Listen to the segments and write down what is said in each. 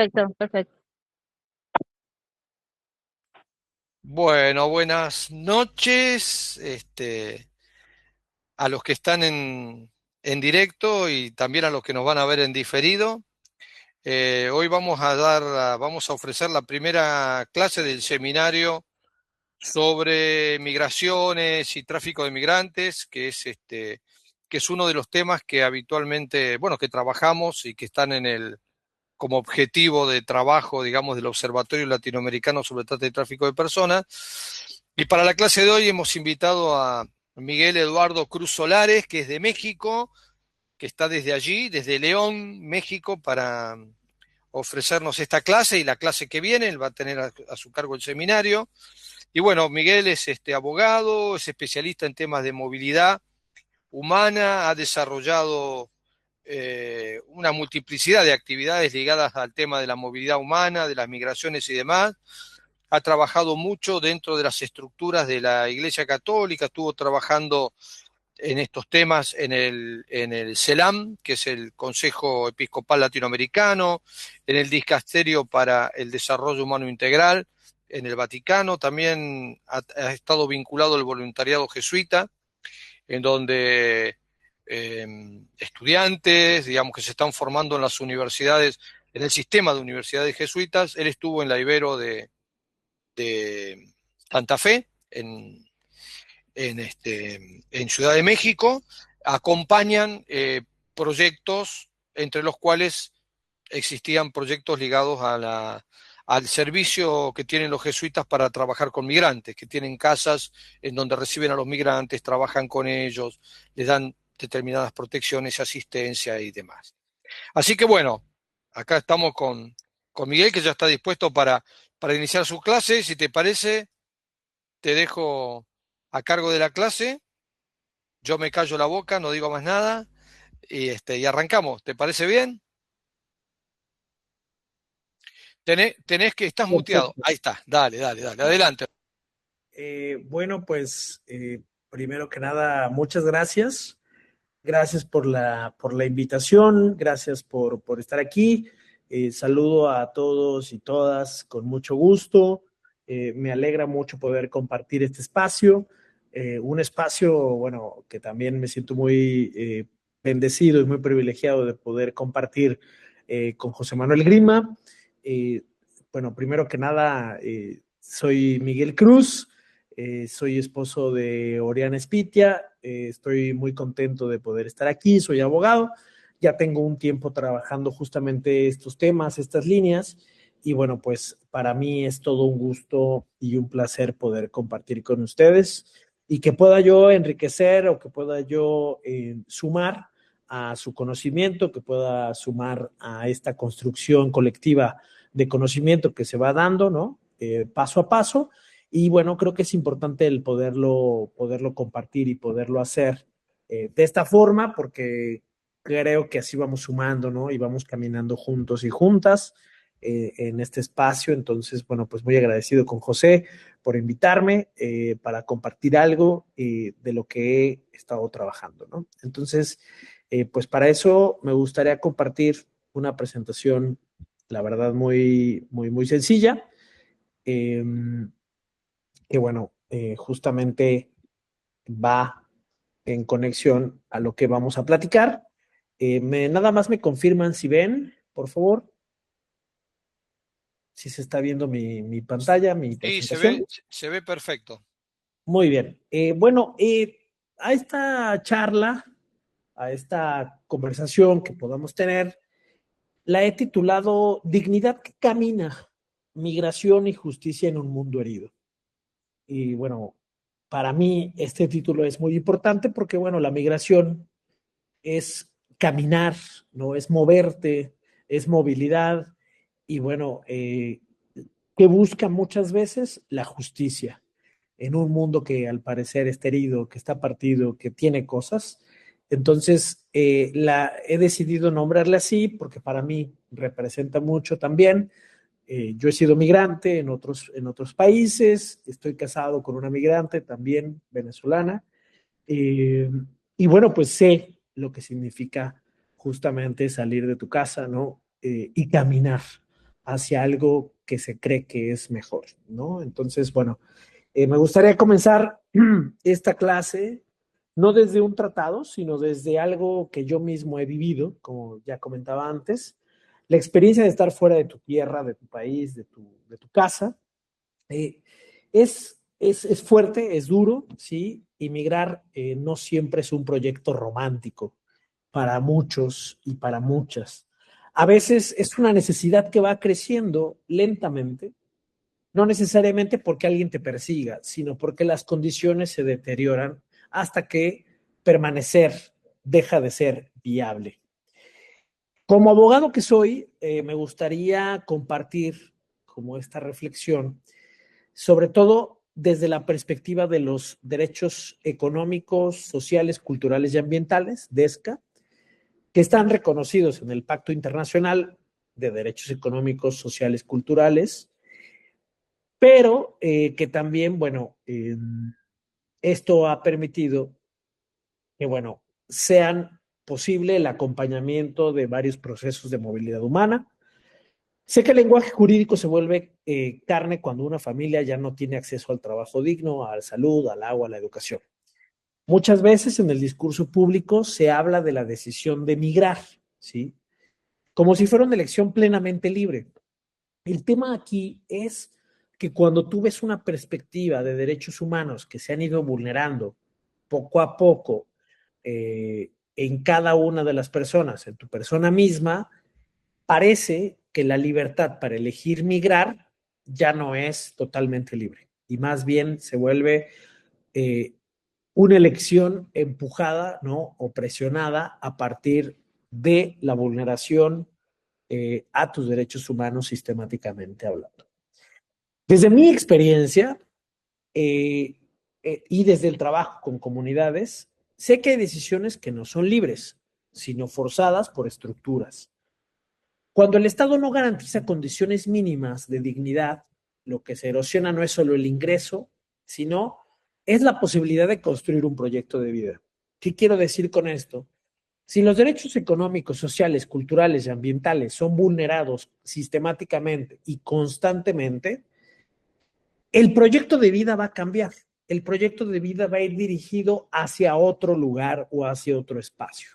Perfecto, perfecto. Bueno, buenas noches, a los que están en directo y también a los que nos van a ver en diferido. Hoy vamos a ofrecer la primera clase del seminario sobre migraciones y tráfico de migrantes, que es uno de los temas que habitualmente, bueno, que trabajamos y que están como objetivo de trabajo, digamos, del Observatorio Latinoamericano sobre Trata y Tráfico de Personas. Y para la clase de hoy hemos invitado a Miguel Eduardo Cruz Solares, que es de México, que está desde allí, desde León, México, para ofrecernos esta clase y la clase que viene. Él va a tener a su cargo el seminario. Y bueno, Miguel es abogado, es especialista en temas de movilidad humana, ha desarrollado una multiplicidad de actividades ligadas al tema de la movilidad humana, de las migraciones y demás. Ha trabajado mucho dentro de las estructuras de la Iglesia Católica, estuvo trabajando en estos temas en el CELAM, que es el Consejo Episcopal Latinoamericano, en el Dicasterio para el Desarrollo Humano Integral, en el Vaticano. También ha estado vinculado al voluntariado jesuita, en donde eh, estudiantes, digamos, que se están formando en las universidades, en el sistema de universidades jesuitas. Él estuvo en la Ibero de Santa Fe, en Ciudad de México. Acompañan proyectos, entre los cuales existían proyectos ligados al servicio que tienen los jesuitas para trabajar con migrantes, que tienen casas en donde reciben a los migrantes, trabajan con ellos, les dan determinadas protecciones, asistencia y demás. Así que bueno, acá estamos con Miguel, que ya está dispuesto para iniciar su clase. Si te parece, te dejo a cargo de la clase, yo me callo la boca, no digo más nada, y arrancamos. ¿Te parece bien? Tenés que, estás muteado. Perfecto. Ahí está, dale, dale, dale, adelante. Bueno, pues primero que nada, muchas gracias. Gracias por la invitación, gracias por estar aquí. Saludo a todos y todas con mucho gusto. Me alegra mucho poder compartir este espacio. Un espacio, bueno, que también me siento muy bendecido y muy privilegiado de poder compartir con José Manuel Grima. Eh, bueno, primero que nada, soy Miguel Cruz. Soy esposo de Oriana Espitia. Estoy muy contento de poder estar aquí. Soy abogado. Ya tengo un tiempo trabajando justamente estos temas, estas líneas. Y bueno, pues para mí es todo un gusto y un placer poder compartir con ustedes y que pueda yo enriquecer o que pueda yo sumar a su conocimiento, que pueda sumar a esta construcción colectiva de conocimiento que se va dando, ¿no? Paso a paso. Y bueno, creo que es importante el poderlo compartir y poderlo hacer de esta forma, porque creo que así vamos sumando, ¿no? Y vamos caminando juntos y juntas en este espacio. Entonces, bueno, pues muy agradecido con José por invitarme para compartir algo de lo que he estado trabajando, ¿no? Entonces, pues para eso me gustaría compartir una presentación, la verdad, muy sencilla. Eh, que bueno, justamente va en conexión a lo que vamos a platicar. Nada más me confirman si ven, por favor, si se está viendo mi pantalla, mi Sí, presentación. se ve perfecto. Muy bien. Bueno, a esta charla, a esta conversación que podamos tener, la he titulado Dignidad que camina, migración y justicia en un mundo herido. Y bueno, para mí este título es muy importante porque, bueno, la migración es caminar, ¿no? Es moverte, es movilidad y, bueno, que busca muchas veces la justicia en un mundo que al parecer está herido, que está partido, que tiene cosas. Entonces, he decidido nombrarle así porque para mí representa mucho también. Yo he sido migrante en otros países, estoy casado con una migrante también venezolana, eh, y bueno, pues sé lo que significa justamente salir de tu casa, ¿no? Y caminar. hacia algo que se cree que es mejor, ¿no? Entonces, bueno, me gustaría comenzar esta clase no desde un tratado, sino desde algo que yo mismo he vivido, como ya comentaba antes, la experiencia de estar fuera de tu tierra, de tu país, de tu casa. Eh, es fuerte, es duro, ¿sí? Inmigrar no siempre es un proyecto romántico para muchos y para muchas. A veces es una necesidad que va creciendo lentamente, no necesariamente porque alguien te persiga, sino porque las condiciones se deterioran hasta que permanecer deja de ser viable. Como abogado que soy, me gustaría compartir como esta reflexión, sobre todo desde la perspectiva de los derechos económicos, sociales, culturales y ambientales, DESCA, que están reconocidos en el Pacto Internacional de Derechos Económicos, Sociales, Culturales, pero que también, bueno, esto ha permitido que, bueno, sean posible el acompañamiento de varios procesos de movilidad humana. Sé que el lenguaje jurídico se vuelve carne cuando una familia ya no tiene acceso al trabajo digno, a la salud, al agua, a la educación. Muchas veces en el discurso público se habla de la decisión de migrar, ¿sí? Como si fuera una elección plenamente libre. El tema aquí es que cuando tú ves una perspectiva de derechos humanos que se han ido vulnerando poco a poco en cada una de las personas, en tu persona misma, parece que la libertad para elegir migrar ya no es totalmente libre y más bien se vuelve eh, una elección empujada, ¿no? O presionada a partir de la vulneración a tus derechos humanos sistemáticamente hablando. Desde mi experiencia eh, y desde el trabajo con comunidades, sé que hay decisiones que no son libres, sino forzadas por estructuras. Cuando el Estado no garantiza condiciones mínimas de dignidad, lo que se erosiona no es solo el ingreso, sino es la posibilidad de construir un proyecto de vida. ¿Qué quiero decir con esto? Si los derechos económicos, sociales, culturales y ambientales son vulnerados sistemáticamente y constantemente, el proyecto de vida va a cambiar. El proyecto de vida va a ir dirigido hacia otro lugar o hacia otro espacio.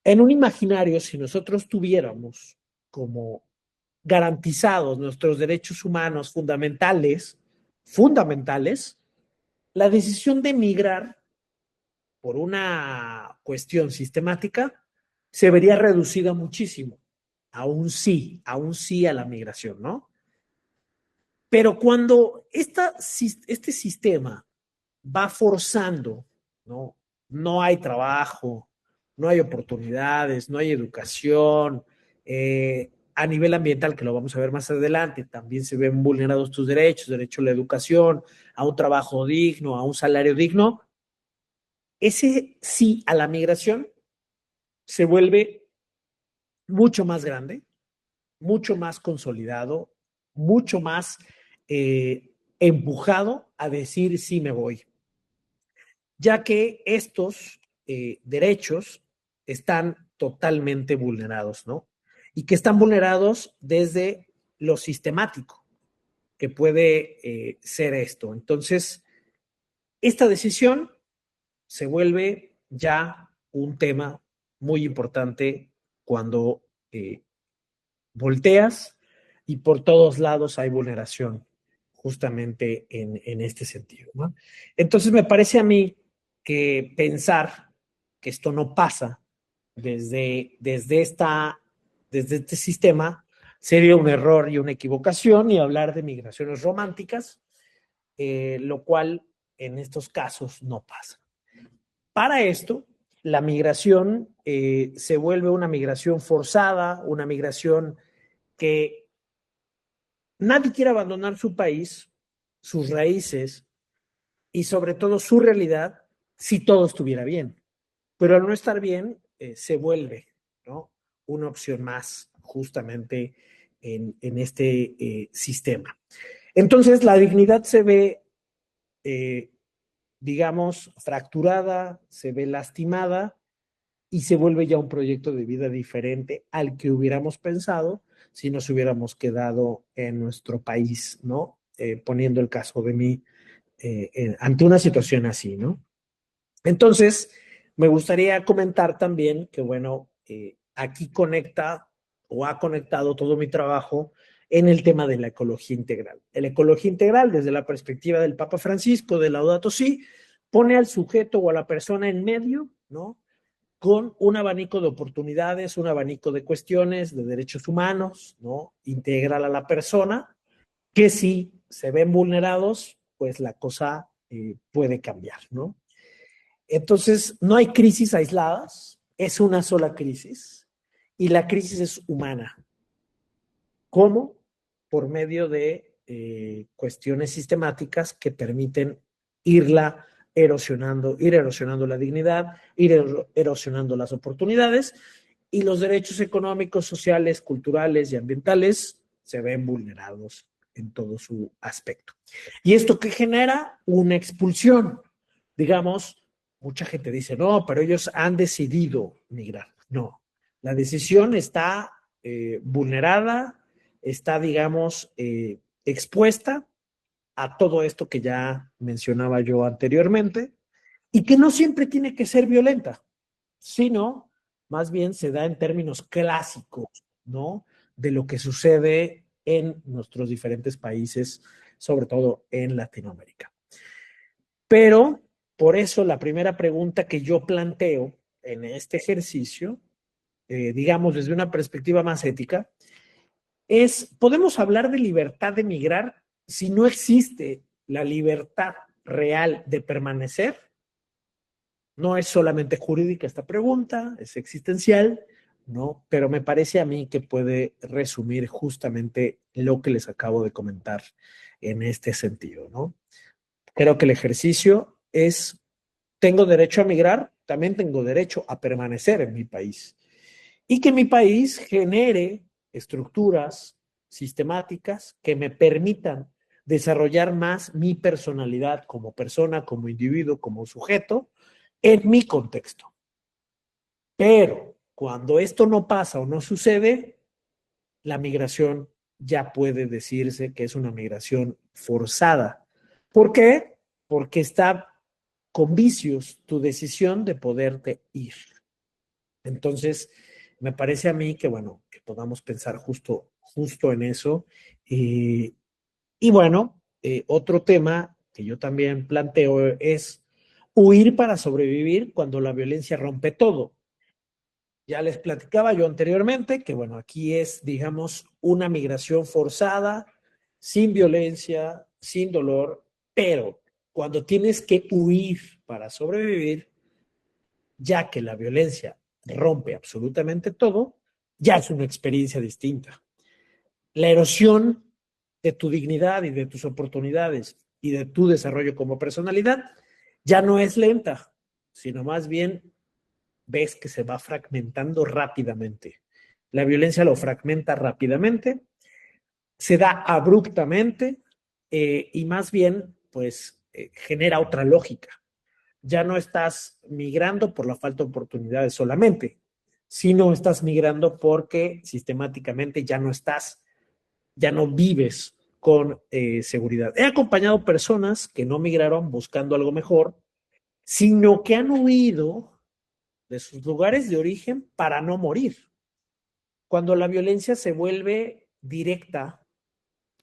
En un imaginario, si nosotros tuviéramos como garantizados nuestros derechos humanos fundamentales, la decisión de emigrar por una cuestión sistemática se vería reducida muchísimo. Aún sí a la migración, ¿no? Pero cuando este sistema va forzando, ¿no? No hay trabajo, no hay oportunidades, no hay educación. A nivel ambiental, que lo vamos a ver más adelante, también se ven vulnerados tus derechos, derecho a la educación, a un trabajo digno, a un salario digno. Ese sí a la migración se vuelve mucho más grande, mucho más consolidado, mucho más empujado a decir sí me voy, ya que estos derechos están totalmente vulnerados, ¿no? Y que están vulnerados desde lo sistemático, que puede ser esto. Entonces, esta decisión se vuelve ya un tema muy importante cuando volteas y por todos lados hay vulneración justamente en este sentido, ¿no? Entonces me parece a mí que pensar que esto no pasa desde este sistema sería un error y una equivocación y hablar de migraciones románticas, lo cual en estos casos no pasa. Para esto, la migración se vuelve una migración forzada, una migración que nadie quiere abandonar su país, sus raíces y sobre todo su realidad si todo estuviera bien. Pero al no estar bien, se vuelve, ¿no? Una opción más justamente en este sistema. Entonces, la dignidad se ve, eh, digamos, fracturada, se ve lastimada y se vuelve ya un proyecto de vida diferente al que hubiéramos pensado si nos hubiéramos quedado en nuestro país, ¿no? Poniendo el caso de mí ante una situación así, ¿no? Entonces, me gustaría comentar también que, bueno, aquí conecta o ha conectado todo mi trabajo en el tema de la ecología integral. La ecología integral, desde la perspectiva del Papa Francisco, de Laudato Si, pone al sujeto o a la persona en medio, ¿no? Con un abanico de oportunidades, un abanico de cuestiones, de derechos humanos, ¿no? Integral a la persona, que si se ven vulnerados, pues la cosa puede cambiar, ¿no? Entonces, no hay crisis aisladas, es una sola crisis y la crisis es humana. ¿Cómo? Por medio de cuestiones sistemáticas que permiten irla erosionando, ir erosionando la dignidad, ir erosionando las oportunidades y los derechos económicos, sociales, culturales y ambientales se ven vulnerados en todo su aspecto. ¿Y esto qué genera? Una expulsión. Digamos, mucha gente dice, no, pero ellos han decidido migrar. No, la decisión está vulnerada, está, digamos, expuesta a todo esto que ya mencionaba yo anteriormente y que no siempre tiene que ser violenta, sino más bien se da en términos clásicos, ¿no? De lo que sucede en nuestros diferentes países, sobre todo en Latinoamérica. Pero por eso la primera pregunta que yo planteo en este ejercicio, digamos desde una perspectiva más ética, es, ¿podemos hablar de libertad de migrar si no existe la libertad real de permanecer? No es solamente jurídica esta pregunta, es existencial, ¿no? Pero me parece a mí que puede resumir justamente lo que les acabo de comentar en este sentido, ¿no? Creo que el ejercicio es, tengo derecho a migrar, también tengo derecho a permanecer en mi país y que mi país genere estructuras sistemáticas que me permitan desarrollar más mi personalidad como persona, como individuo, como sujeto, en mi contexto. Pero cuando esto no pasa o no sucede, la migración ya puede decirse que es una migración forzada. ¿Por qué? Porque está con vicios tu decisión de poderte ir. Entonces, me parece a mí que, bueno, que podamos pensar justo en eso. Y bueno, otro tema que yo también planteo es huir para sobrevivir cuando la violencia rompe todo. Ya les platicaba yo anteriormente que, bueno, aquí es, digamos, una migración forzada, sin violencia, sin dolor, pero cuando tienes que huir para sobrevivir, ya que la violencia rompe absolutamente todo, ya es una experiencia distinta. La erosión de tu dignidad y de tus oportunidades y de tu desarrollo como personalidad ya no es lenta, sino más bien ves que se va fragmentando rápidamente. La violencia lo fragmenta rápidamente, se da abruptamente y más bien, pues, genera otra lógica. Ya no estás migrando por la falta de oportunidades solamente, sino estás migrando porque sistemáticamente ya no vives con seguridad. He acompañado personas que no migraron buscando algo mejor, sino que han huido de sus lugares de origen para no morir. Cuando la violencia se vuelve directa,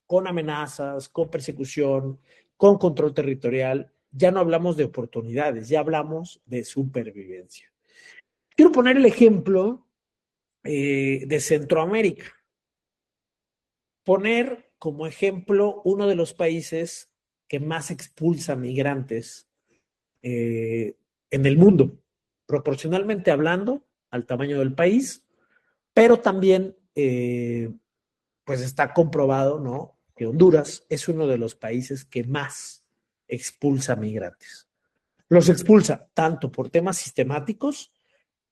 con amenazas, con persecución, con control territorial, ya no hablamos de oportunidades, ya hablamos de supervivencia. Quiero poner el ejemplo de Centroamérica. Poner como ejemplo uno de los países que más expulsa migrantes en el mundo, proporcionalmente hablando al tamaño del país, pero también pues está comprobado, ¿no? Que Honduras es uno de los países que más expulsa migrantes. Los expulsa tanto por temas sistemáticos,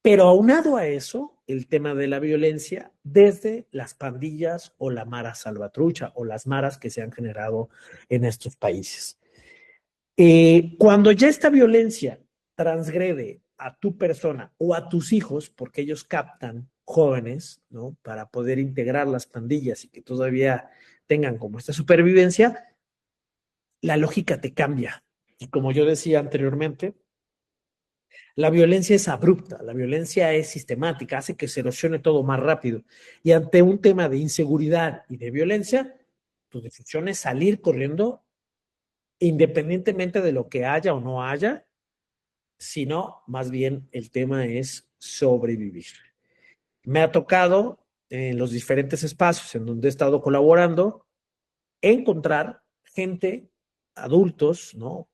pero aunado a eso, el tema de la violencia desde las pandillas o la mara salvatrucha o las maras que se han generado en estos países. Cuando ya esta violencia transgrede a tu persona o a tus hijos, porque ellos captan jóvenes, ¿no? Para poder integrar las pandillas y que todavía tengan como esta supervivencia, la lógica te cambia. Y como yo decía anteriormente, la violencia es abrupta, la violencia es sistemática, hace que se erosione todo más rápido. Y ante un tema de inseguridad y de violencia, tu decisión es salir corriendo independientemente de lo que haya o no haya, sino más bien el tema es sobrevivir. Me ha tocado en los diferentes espacios en donde he estado colaborando encontrar gente, adultos, ¿no?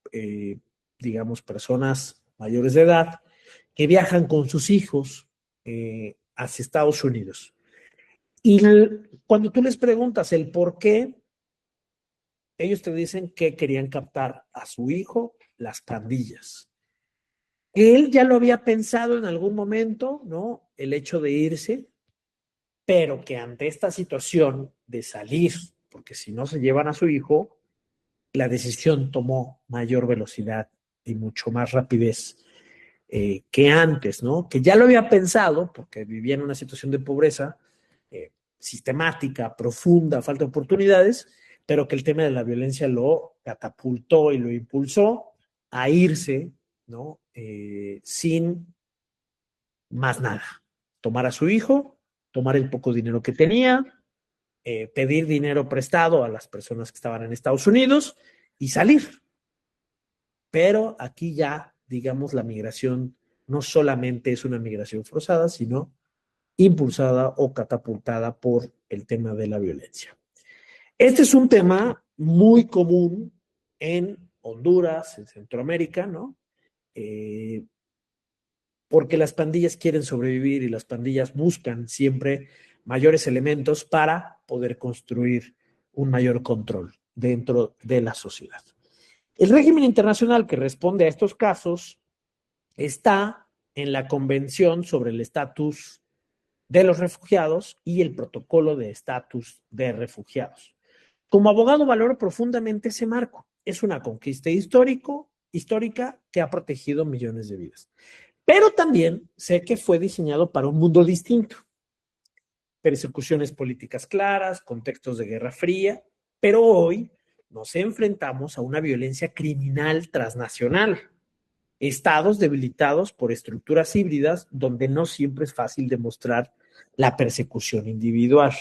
Digamos, personas mayores de edad, que viajan con sus hijos hacia Estados Unidos. Y cuando tú les preguntas el por qué, ellos te dicen que querían captar a su hijo las pandillas. Él ya lo había pensado en algún momento, ¿no? El hecho de irse, pero que ante esta situación de salir, porque si no se llevan a su hijo, la decisión tomó mayor velocidad y mucho más rapidez que antes, ¿no? Que ya lo había pensado, porque vivía en una situación de pobreza sistemática, profunda, falta de oportunidades, pero que el tema de la violencia lo catapultó y lo impulsó a irse, ¿no? Sin más nada. Tomar a su hijo, tomar el poco dinero que tenía, pedir dinero prestado a las personas que estaban en Estados Unidos y salir. Pero aquí ya, digamos, la migración no solamente es una migración forzada, sino impulsada o catapultada por el tema de la violencia. Este es un tema muy común en Honduras, en Centroamérica, ¿no? Eh, porque las pandillas quieren sobrevivir y las pandillas buscan siempre mayores elementos para poder construir un mayor control dentro de la sociedad. El régimen internacional que responde a estos casos está en la Convención sobre el Estatus de los Refugiados y el Protocolo de Estatus de Refugiados. Como abogado valoro profundamente ese marco. Es una conquista histórica que ha protegido millones de vidas. Pero también sé que fue diseñado para un mundo distinto. Persecuciones políticas claras, contextos de guerra fría, pero hoy nos enfrentamos a una violencia criminal transnacional. Estados debilitados por estructuras híbridas donde no siempre es fácil demostrar la persecución individual.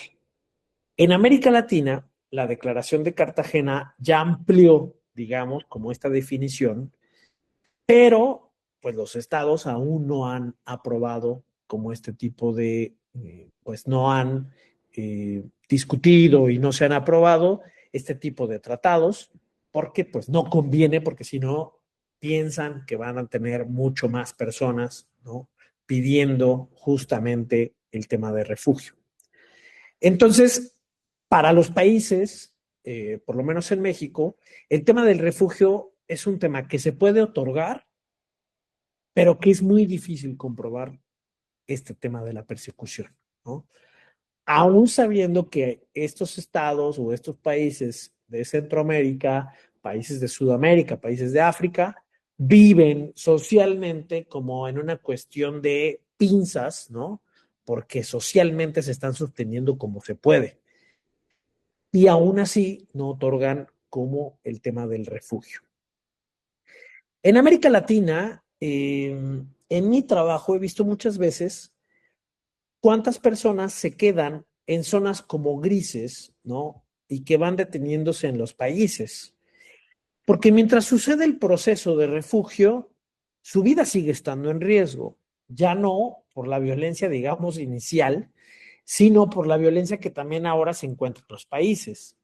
En América Latina, la Declaración de Cartagena ya amplió, digamos, como esta definición, pero pues los estados aún no han aprobado como este tipo de, pues no han discutido y no se han aprobado este tipo de tratados porque pues no conviene, porque si no piensan que van a tener mucho más personas, ¿no? Pidiendo justamente el tema de refugio. Entonces, para los países, por lo menos en México, el tema del refugio es un tema que se puede otorgar, pero que es muy difícil comprobar este tema de la persecución, ¿no? Aún sabiendo que estos estados o estos países de Centroamérica, países de Sudamérica, países de África, viven socialmente como en una cuestión de pinzas, ¿no? Porque socialmente se están sosteniendo como se puede. Y aún así no otorgan como el tema del refugio. En América Latina, en mi trabajo he visto muchas veces cuántas personas se quedan en zonas como grises, ¿no? Y que van deteniéndose en los países. Porque mientras sucede el proceso de refugio, su vida sigue estando en riesgo, ya no por la violencia, digamos, inicial, sino por la violencia que también ahora se encuentra en los países.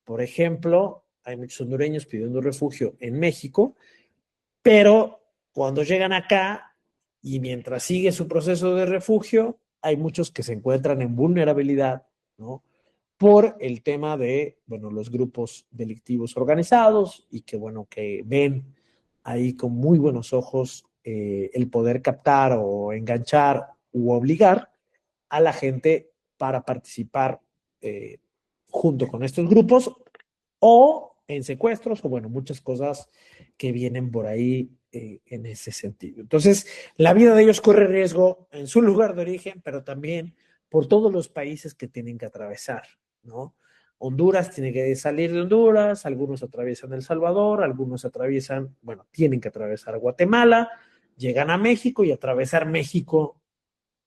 Por ejemplo, hay muchos hondureños pidiendo refugio en México, pero cuando llegan acá y mientras sigue su proceso de refugio, hay muchos que se encuentran en vulnerabilidad, ¿no? Por el tema de, bueno, los grupos delictivos organizados y que, bueno, que ven ahí con muy buenos ojos el poder captar o enganchar u obligar a la gente para participar junto con estos grupos o en secuestros o bueno, muchas cosas que vienen por ahí en ese sentido. Entonces, la vida de ellos corre riesgo en su lugar de origen, pero también por todos los países que tienen que atravesar, ¿no? Honduras tiene que salir de Honduras, algunos atraviesan El Salvador, algunos atraviesan, bueno, tienen que atravesar Guatemala, llegan a México y atravesar México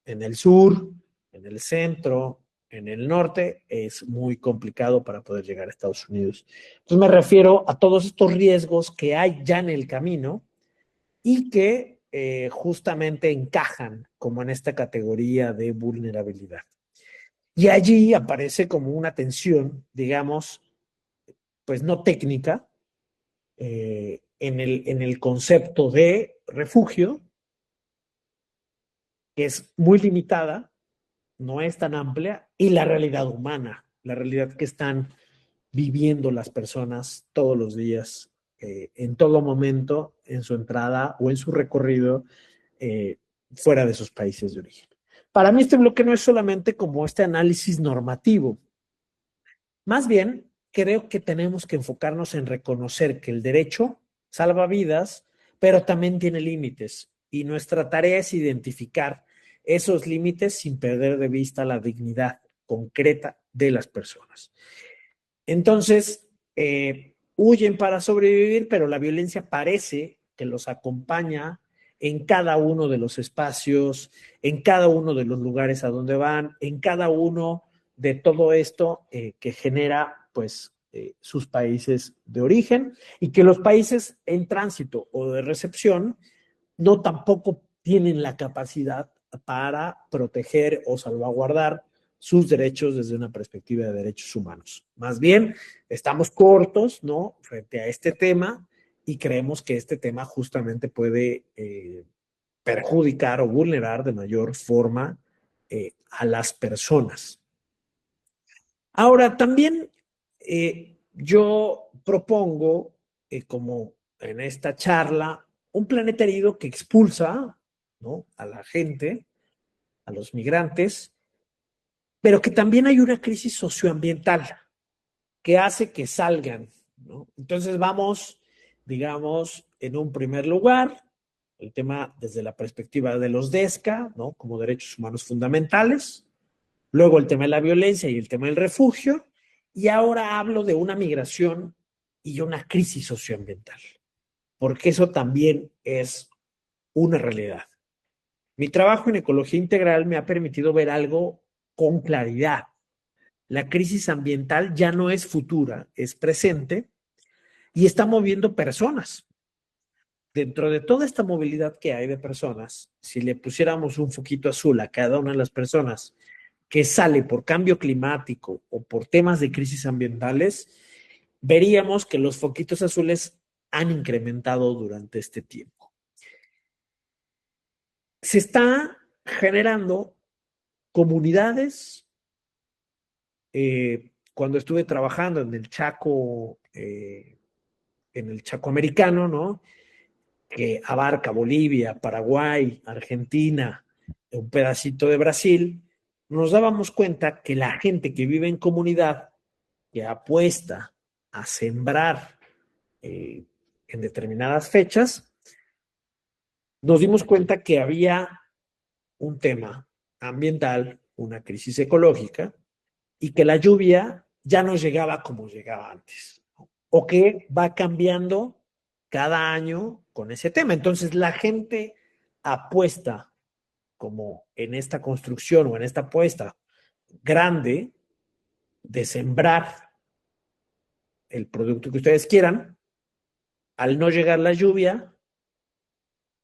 en el sur, en el centro, en el norte, es muy complicado para poder llegar a Estados Unidos. Entonces me refiero a todos estos riesgos que hay ya en el camino y que justamente encajan como en esta categoría de vulnerabilidad. Y allí aparece como una tensión, digamos, pues no técnica, en el concepto de refugio, que es muy limitada, no es tan amplia, y la realidad humana, la realidad que están viviendo las personas todos los días, en todo momento, en su entrada o en su recorrido eh, fuera de sus países de origen. Para mí este bloque no es solamente como este análisis normativo, más bien creo que tenemos que enfocarnos en reconocer que el derecho salva vidas, pero también tiene límites y nuestra tarea es identificar esos límites sin perder de vista la dignidad concreta de las personas. Entonces, huyen para sobrevivir, pero la violencia parece que los acompaña en cada uno de los espacios, en cada uno de los lugares a donde van, en cada uno de todo esto que genera, pues, sus países de origen y que los países en tránsito o de recepción no tampoco tienen la capacidad para proteger o salvaguardar sus derechos desde una perspectiva de derechos humanos. Más bien, estamos cortos, ¿no? Frente a este tema y creemos que este tema justamente puede perjudicar o vulnerar de mayor forma a las personas. Ahora, también yo propongo, como en esta charla, un planeta herido que expulsa, ¿no?, a la gente, a los migrantes, pero que también hay una crisis socioambiental que hace que salgan, ¿no? Entonces vamos, digamos, en un primer lugar, el tema desde la perspectiva de los DESCA, ¿no?, como derechos humanos fundamentales, luego el tema de la violencia y el tema del refugio, y ahora hablo de una migración y una crisis socioambiental, porque eso también es una realidad. Mi trabajo en ecología integral me ha permitido ver algo con claridad. La crisis ambiental ya no es futura, es presente y está moviendo personas. Dentro de toda esta movilidad que hay de personas, si le pusiéramos un foquito azul a cada una de las personas que sale por cambio climático o por temas de crisis ambientales, veríamos que los foquitos azules han incrementado durante este tiempo. Se está generando comunidades. Cuando estuve trabajando en el Chaco americano, ¿no?, que abarca Bolivia, Paraguay, Argentina, un pedacito de Brasil, nos dábamos cuenta que la gente que vive en comunidad, que apuesta a sembrar en determinadas fechas, nos dimos cuenta que había un tema ambiental, una crisis ecológica, y que la lluvia ya no llegaba como llegaba antes, ¿no?, o que va cambiando cada año con ese tema. Entonces la gente apuesta como en esta construcción o en esta apuesta grande de sembrar el producto que ustedes quieran. Al no llegar la lluvia,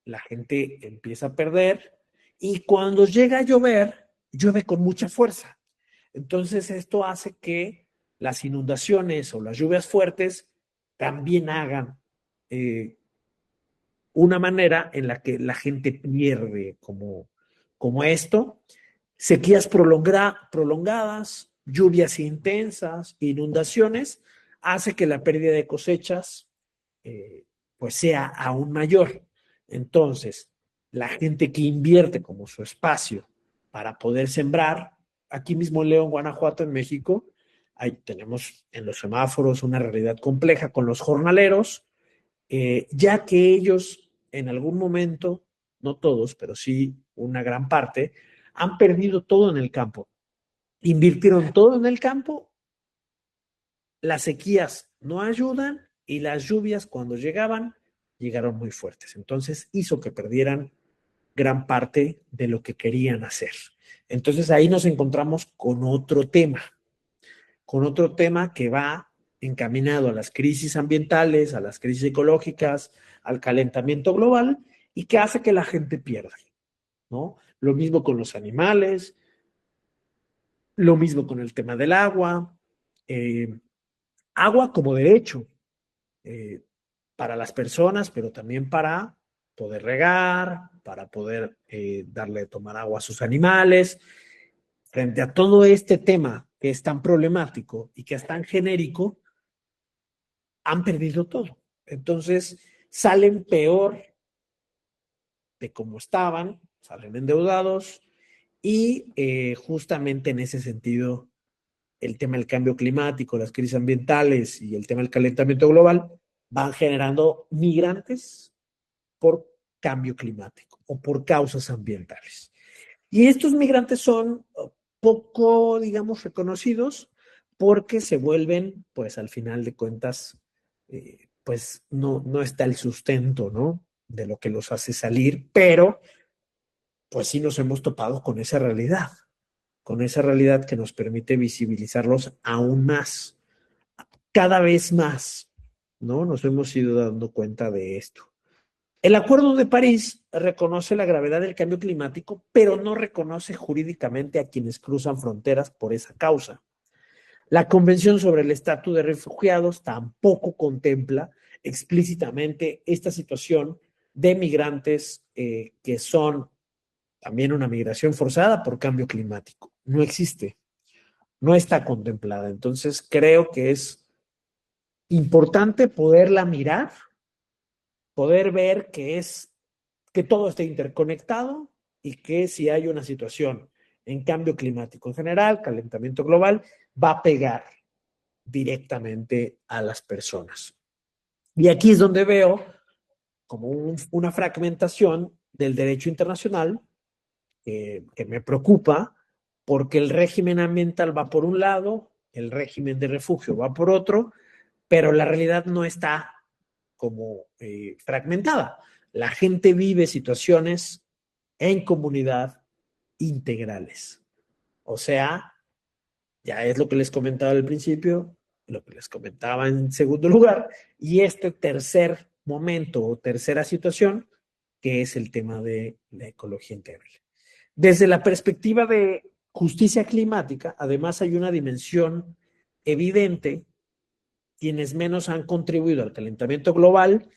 la gente empieza a perder y cuando llega a llover, llueve con mucha fuerza. Entonces esto hace que las inundaciones o las lluvias fuertes también hagan una manera en la que la gente pierde como esto, sequías prolongadas, lluvias intensas, inundaciones, hace que la pérdida de cosechas pues sea aún mayor. Entonces, la gente que invierte como su espacio para poder sembrar, aquí mismo en León, Guanajuato, en México, Tenemos en los semáforos una realidad compleja con los jornaleros, ya que ellos en algún momento, no todos, pero sí una gran parte, han perdido todo en el campo. Invirtieron todo en el campo, las sequías no ayudan y las lluvias cuando llegaron muy fuertes. Entonces hizo que perdieran gran parte de lo que querían hacer. Entonces ahí nos encontramos con otro tema que va encaminado a las crisis ambientales, a las crisis ecológicas, al calentamiento global y que hace que la gente pierda, ¿no? Lo mismo con los animales, lo mismo con el tema del agua, eh, agua como derecho eh, para las personas, pero también para poder regar, para poder darle de tomar agua a sus animales. Frente a todo este tema que es tan problemático y que es tan genérico, han perdido todo. Entonces, salen peor de cómo estaban, salen endeudados y justamente en ese sentido, el tema del cambio climático, las crisis ambientales y el tema del calentamiento global van generando migrantes por cambio climático o por causas ambientales. Y estos migrantes son poco, digamos, reconocidos porque se vuelven, pues al final de cuentas, pues no está el sustento, ¿no? De lo que los hace salir, pero pues sí nos hemos topado con esa realidad que nos permite visibilizarlos aún más, cada vez más, ¿no? Nos hemos ido dando cuenta de esto. El Acuerdo de París reconoce la gravedad del cambio climático, pero no reconoce jurídicamente a quienes cruzan fronteras por esa causa. La Convención sobre el Estatus de Refugiados tampoco contempla explícitamente esta situación de migrantes que son también una migración forzada por cambio climático. No existe, no está contemplada. Entonces creo que es importante poderla mirar, poder ver que todo esté interconectado y que si hay una situación en cambio climático en general, calentamiento global, va a pegar directamente a las personas. Y aquí es donde veo como una fragmentación del derecho internacional que me preocupa porque el régimen ambiental va por un lado, el régimen de refugio va por otro, pero la realidad no está como fragmentada. La gente vive situaciones en comunidad integrales. O sea, ya es lo que les comentaba al principio, lo que les comentaba en segundo lugar, y este tercer momento o tercera situación, que es el tema de la ecología integral. Desde la perspectiva de justicia climática, además hay una dimensión evidente. Quienes menos han contribuido al calentamiento global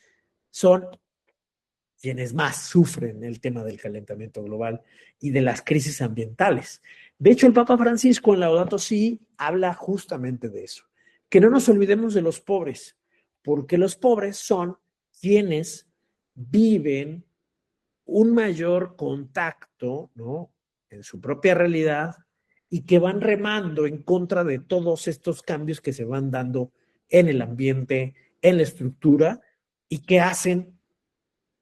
son quienes más sufren el tema del calentamiento global y de las crisis ambientales. De hecho, el Papa Francisco en Laudato Si habla justamente de eso, que no nos olvidemos de los pobres, porque los pobres son quienes viven un mayor contacto, ¿no? En su propia realidad y que van remando en contra de todos estos cambios que se van dando en el ambiente, en la estructura y que hacen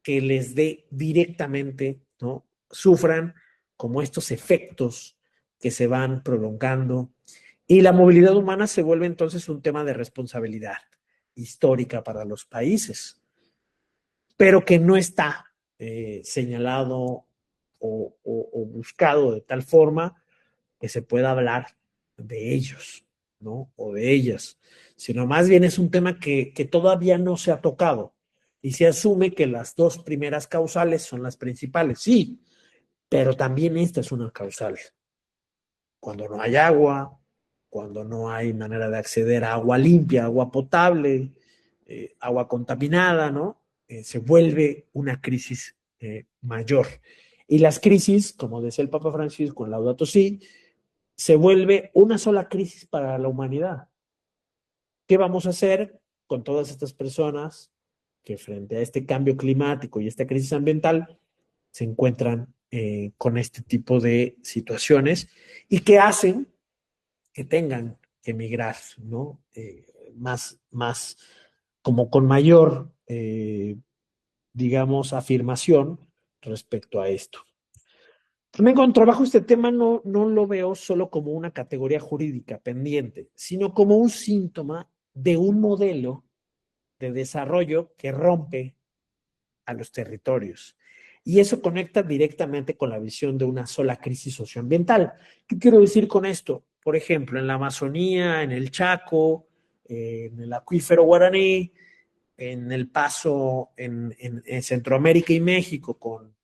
que les dé directamente, ¿no? Sufran como estos efectos que se van prolongando. Y la movilidad humana se vuelve entonces un tema de responsabilidad histórica para los países, pero que no está señalado o buscado de tal forma que se pueda hablar de ellos, ¿no? O de ellas, sino más bien es un tema que todavía no se ha tocado y se asume que las dos primeras causales son las principales, sí, pero también esta es una causal. Cuando no hay agua, cuando no hay manera de acceder a agua limpia, agua potable, agua contaminada, ¿no? Se vuelve una crisis mayor. Y las crisis, como decía el Papa Francisco en Laudato Si, se vuelve una sola crisis para la humanidad. ¿Qué vamos a hacer con todas estas personas que frente a este cambio climático y esta crisis ambiental se encuentran con este tipo de situaciones y que hacen que tengan emigrar, ¿no? Más como con mayor, digamos, afirmación respecto a esto. También cuando trabajo este tema no lo veo solo como una categoría jurídica pendiente, sino como un síntoma de un modelo de desarrollo que rompe a los territorios. Y eso conecta directamente con la visión de una sola crisis socioambiental. ¿Qué quiero decir con esto? Por ejemplo, en la Amazonía, en el Chaco, en el acuífero guaraní, en el paso en Centroamérica y México con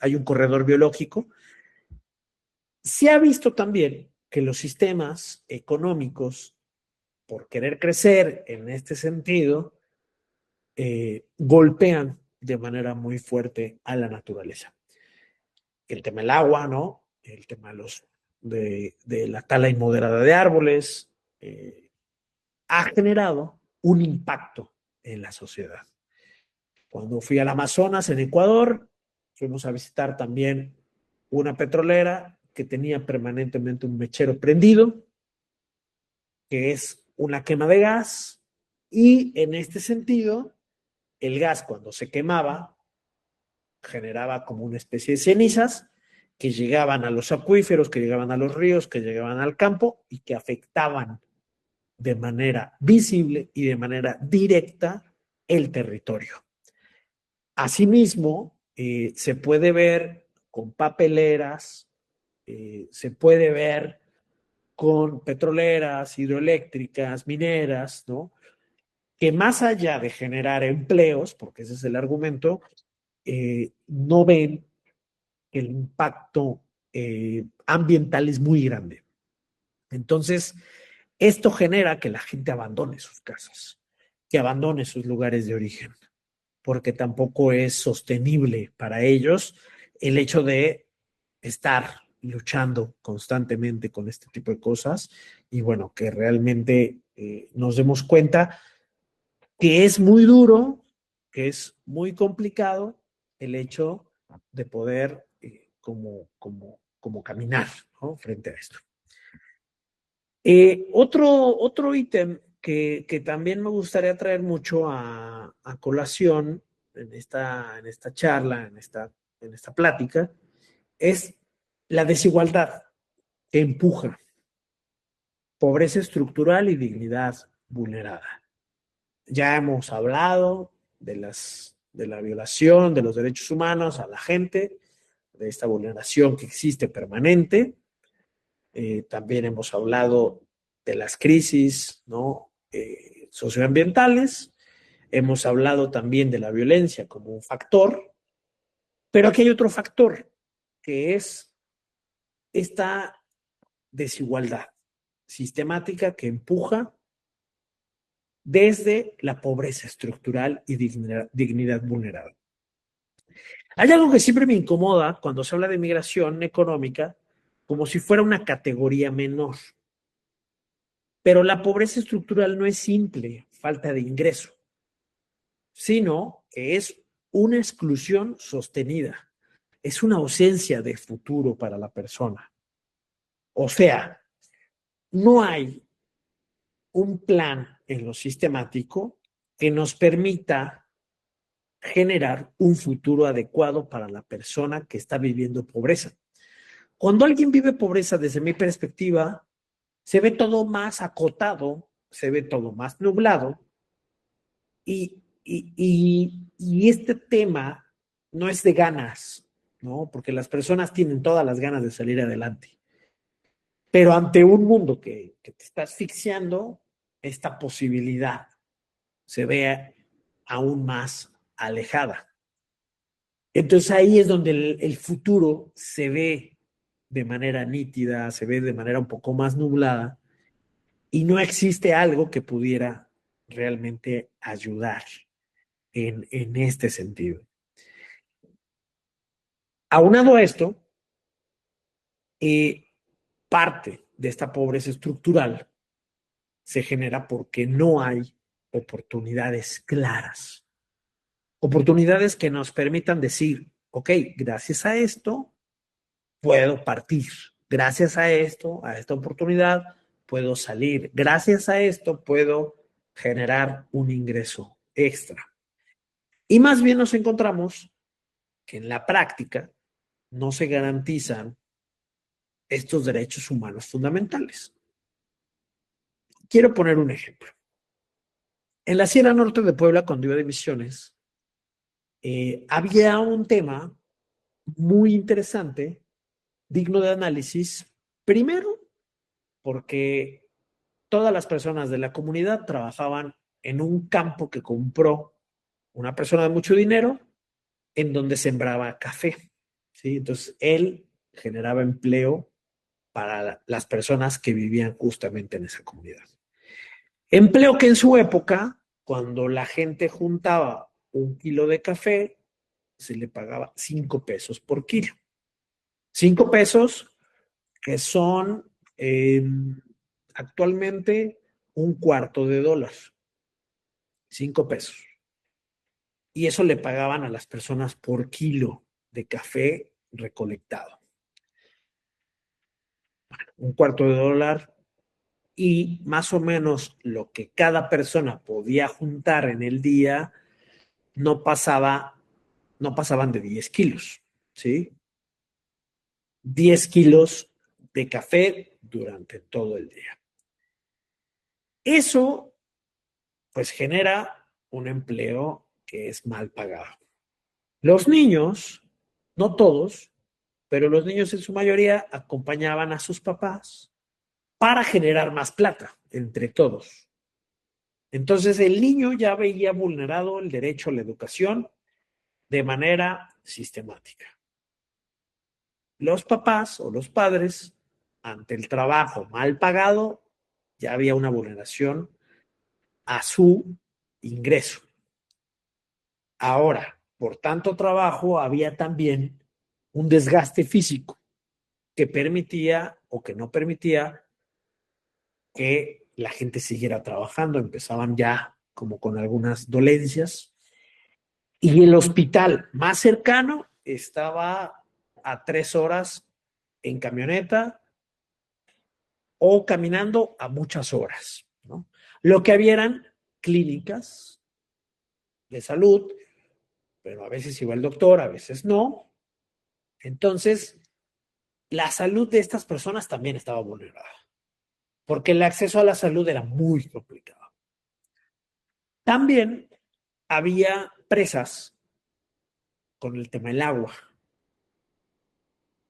hay un corredor biológico, se ha visto también que los sistemas económicos, por querer crecer en este sentido, golpean de manera muy fuerte a la naturaleza. El tema del agua, ¿no? El tema de la tala inmoderada de árboles, ha generado un impacto en la sociedad. Cuando fui al Amazonas, en Ecuador, fuimos a visitar también una petrolera que tenía permanentemente un mechero prendido, que es una quema de gas, y en este sentido, el gas cuando se quemaba generaba como una especie de cenizas que llegaban a los acuíferos, que llegaban a los ríos, que llegaban al campo y que afectaban de manera visible y de manera directa el territorio. Asimismo, se puede ver con papeleras, se puede ver con petroleras, hidroeléctricas, mineras, ¿no? Que más allá de generar empleos, porque ese es el argumento, no ven que el impacto ambiental es muy grande. Entonces, esto genera que la gente abandone sus casas, que abandone sus lugares de origen, porque tampoco es sostenible para ellos el hecho de estar luchando constantemente con este tipo de cosas y bueno, que realmente nos demos cuenta que es muy duro, que es muy complicado el hecho de poder como caminar, ¿no? Frente a esto. Otro ítem que también me gustaría traer mucho a colación en esta charla, en esta plática, es la desigualdad que empuja pobreza estructural y dignidad vulnerada. Ya hemos hablado de la violación de los derechos humanos a la gente, de esta vulneración que existe permanente. También hemos hablado de las crisis, ¿no? Socioambientales. Hemos hablado también de la violencia como un factor, pero aquí hay otro factor, que es esta desigualdad sistemática que empuja desde la pobreza estructural y dignidad vulnerada. Hay algo que siempre me incomoda cuando se habla de migración económica, como si fuera una categoría menor. Pero la pobreza estructural no es simple falta de ingreso, sino que es una exclusión sostenida, es una ausencia de futuro para la persona. O sea, no hay un plan en lo sistemático que nos permita generar un futuro adecuado para la persona que está viviendo pobreza. Cuando alguien vive pobreza, desde mi perspectiva, se ve todo más acotado, se ve todo más nublado y este tema no es de ganas, ¿no? Porque las personas tienen todas las ganas de salir adelante. Pero ante un mundo que te está asfixiando, esta posibilidad se ve aún más alejada. Entonces ahí es donde el futuro se ve de manera nítida, se ve de manera un poco más nublada y no existe algo que pudiera realmente ayudar en este sentido. Aunado a esto, parte de esta pobreza estructural se genera porque no hay oportunidades claras, oportunidades que nos permitan decir, ok, gracias a esto puedo partir, gracias a esto, a esta oportunidad, puedo salir. Gracias a esto puedo generar un ingreso extra. Y más bien nos encontramos que en la práctica no se garantizan estos derechos humanos fundamentales. Quiero poner un ejemplo. En la Sierra Norte de Puebla, cuando iba de misiones, había un tema muy interesante, digno de análisis. Primero, porque todas las personas de la comunidad trabajaban en un campo que compró una persona de mucho dinero en donde sembraba café. ¿Sí? Entonces, él generaba empleo para las personas que vivían justamente en esa comunidad. Empleo que en su época, cuando la gente juntaba 1 kilo de café, se le pagaba 5 pesos por kilo. 5 pesos que son actualmente $0.25. 5 pesos. Y eso le pagaban a las personas por kilo de café recolectado. $0.25 y más o menos lo que cada persona podía juntar en el día no pasaban de 10 kilos, ¿sí? 10 kilos de café durante todo el día. Eso, pues, genera un empleo que es mal pagado. Los niños, no todos, pero los niños en su mayoría acompañaban a sus papás para generar más plata entre todos. Entonces el niño ya veía vulnerado el derecho a la educación de manera sistemática. Los papás o los padres, ante el trabajo mal pagado, ya había una vulneración a su ingreso. Ahora, por tanto trabajo, había también un desgaste físico que permitía o que no permitía que la gente siguiera trabajando. Empezaban ya como con algunas dolencias. Y el hospital más cercano estaba a 3 horas en camioneta o caminando a muchas horas, ¿no? Lo que había eran clínicas de salud, pero a veces iba el doctor, a veces no. Entonces, la salud de estas personas también estaba vulnerada, porque el acceso a la salud era muy complicado. También había presas con el tema del agua.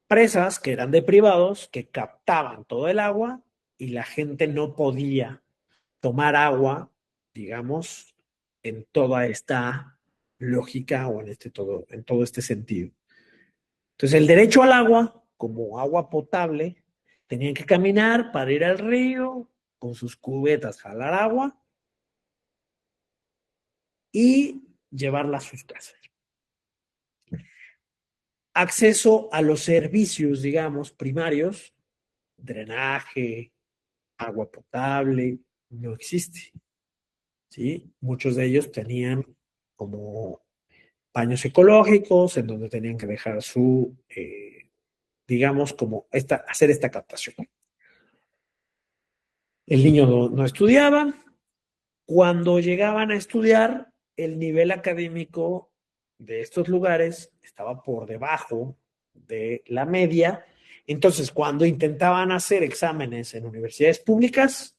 Presas que eran de privados, que captaban todo el agua y la gente no podía tomar agua, digamos, en toda esta lógica o en todo este sentido. Entonces, el derecho al agua, como agua potable, tenían que caminar para ir al río, con sus cubetas, jalar agua y llevarla a sus casas. Acceso a los servicios, digamos, primarios, drenaje, agua potable, no existe. ¿Sí? Muchos de ellos tenían como baños ecológicos en donde tenían que dejar digamos, como hacer esta captación. El niño no estudiaba. Cuando llegaban a estudiar, el nivel académico de estos lugares estaba por debajo de la media. Entonces, cuando intentaban hacer exámenes en universidades públicas,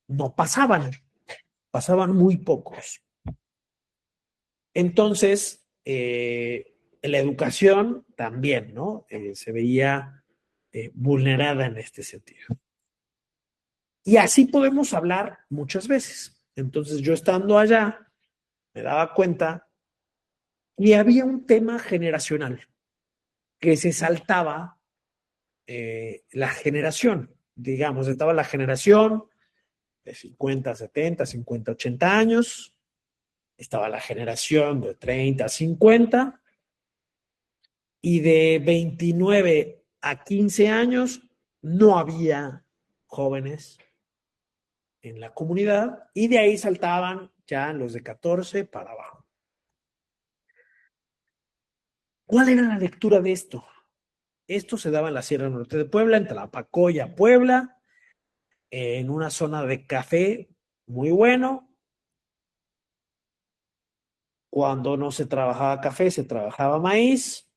no pasaban muy pocos. Entonces, la educación también, ¿no? Se veía vulnerada en este sentido. Y así podemos hablar muchas veces. Entonces, yo estando allá, me daba cuenta y había un tema generacional que se saltaba la generación. Digamos, estaba la generación de 50, 70, 50, 80 años, estaba la generación de 30, 50 y de 29 a 15 años no había jóvenes en la comunidad y de ahí saltaban ya los de 14 para abajo. ¿Cuál era la lectura de esto? Esto se daba en la Sierra Norte de Puebla, en Tlapacoya, Puebla, en una zona de café muy bueno. Cuando no se trabajaba café, se trabajaba maíz.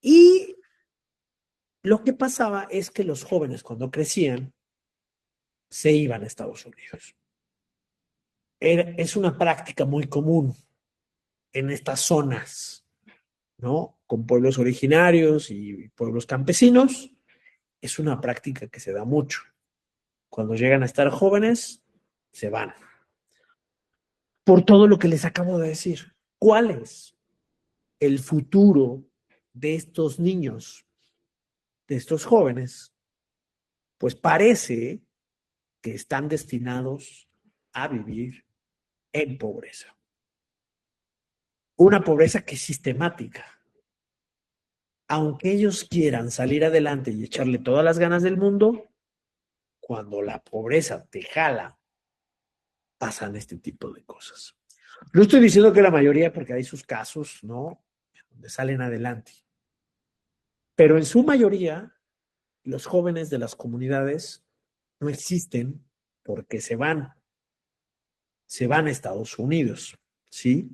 Y lo que pasaba es que los jóvenes cuando crecían se iban a Estados Unidos. Es una práctica muy común en estas zonas, ¿no? Con pueblos originarios y pueblos campesinos. Es una práctica que se da mucho. Cuando llegan a estar jóvenes, se van. Por todo lo que les acabo de decir. ¿Cuál es el futuro de estos niños, de estos jóvenes? Pues parece que están destinados a vivir en pobreza. Una pobreza que es sistemática. Aunque ellos quieran salir adelante y echarle todas las ganas del mundo, cuando la pobreza te jala, pasan este tipo de cosas. No estoy diciendo que la mayoría, porque hay sus casos, ¿no? Donde salen adelante. Pero en su mayoría, los jóvenes de las comunidades no existen porque se van a Estados Unidos, ¿sí?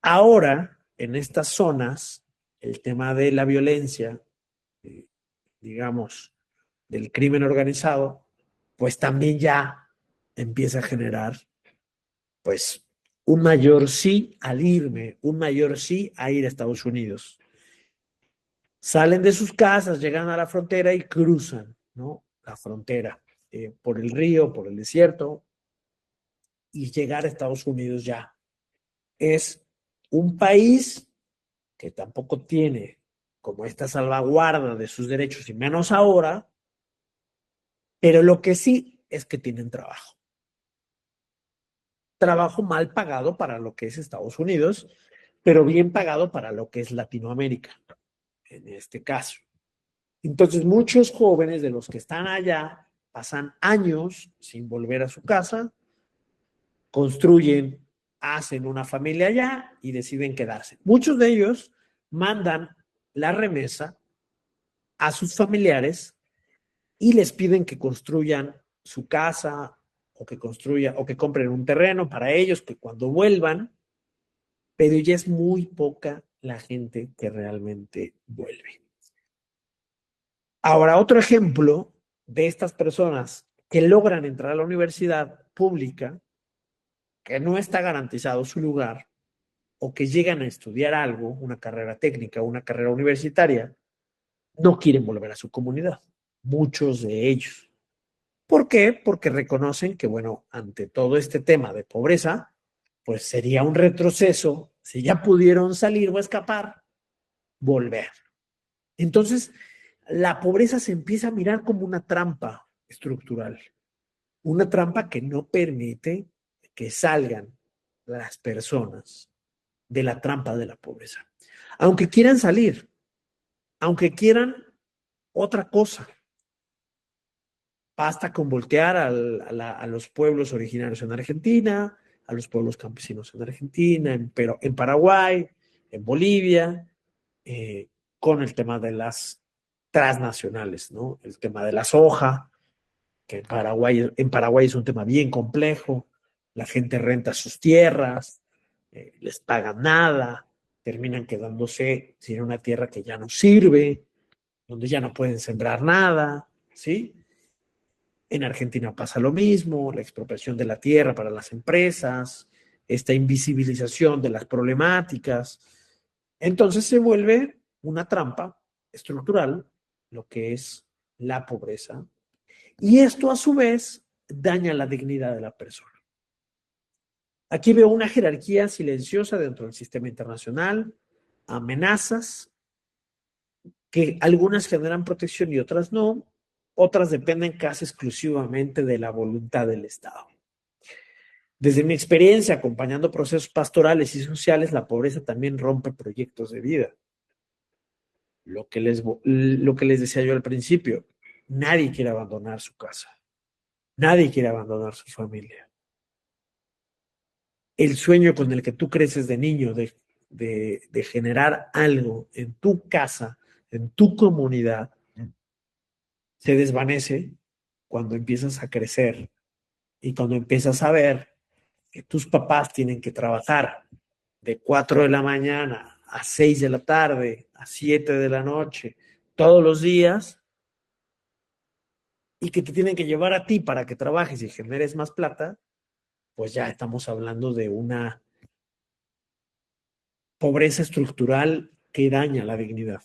Ahora, en estas zonas, el tema de la violencia, eh, digamos, del crimen organizado, pues también ya empieza a generar, pues, un mayor sí al irme, un mayor sí a ir a Estados Unidos. Salen de sus casas, llegan a la frontera y cruzan, ¿no? La frontera por el río, por el desierto, y llegar a Estados Unidos ya. Es un país que tampoco tiene como esta salvaguarda de sus derechos, y menos ahora, pero lo que sí es que tienen trabajo. Trabajo mal pagado para lo que es Estados Unidos, pero bien pagado para lo que es Latinoamérica, en este caso. Entonces, muchos jóvenes de los que están allá pasan años sin volver a su casa, construyen, hacen una familia allá y deciden quedarse. Muchos de ellos mandan la remesa a sus familiares y les piden que construyan su casa o que compren un terreno para ellos, que cuando vuelvan, pero ya es muy poca la gente que realmente vuelve. Ahora, otro ejemplo de estas personas que logran entrar a la universidad pública, que no está garantizado su lugar, o que llegan a estudiar algo, una carrera técnica, una carrera universitaria, no quieren volver a su comunidad. Muchos de ellos. ¿Por qué? Porque reconocen que, bueno, ante todo este tema de pobreza, pues sería un retroceso, si ya pudieron salir o escapar, volver. Entonces, la pobreza se empieza a mirar como una trampa estructural, una trampa que no permite que salgan las personas de la trampa de la pobreza. Aunque quieran salir, aunque quieran otra cosa, basta con voltear a los pueblos originarios en Argentina, a los pueblos campesinos en Argentina, en Paraguay, en Bolivia, eh, con el tema de las transnacionales, ¿no? El tema de la soja, que en Paraguay es un tema bien complejo, la gente renta sus tierras, les pagan nada, terminan quedándose sin una tierra que ya no sirve, donde ya no pueden sembrar nada, ¿sí? En Argentina pasa lo mismo, la expropiación de la tierra para las empresas, esta invisibilización de las problemáticas. Entonces se vuelve una trampa estructural, lo que es la pobreza, y esto a su vez daña la dignidad de la persona. Aquí veo una jerarquía silenciosa dentro del sistema internacional, amenazas que algunas generan protección y otras no, otras dependen casi exclusivamente de la voluntad del Estado. Desde mi experiencia acompañando procesos pastorales y sociales, la pobreza también rompe proyectos de vida. Lo que les decía yo al principio, nadie quiere abandonar su casa, nadie quiere abandonar su familia. El sueño con el que tú creces de niño, de generar algo en tu casa, en tu comunidad, se desvanece cuando empiezas a crecer y cuando empiezas a ver que tus papás tienen que trabajar de 4 de la mañana a 6 de la tarde, a 7 de la noche, todos los días, y que te tienen que llevar a ti para que trabajes y generes más plata, pues ya estamos hablando de una pobreza estructural que daña la dignidad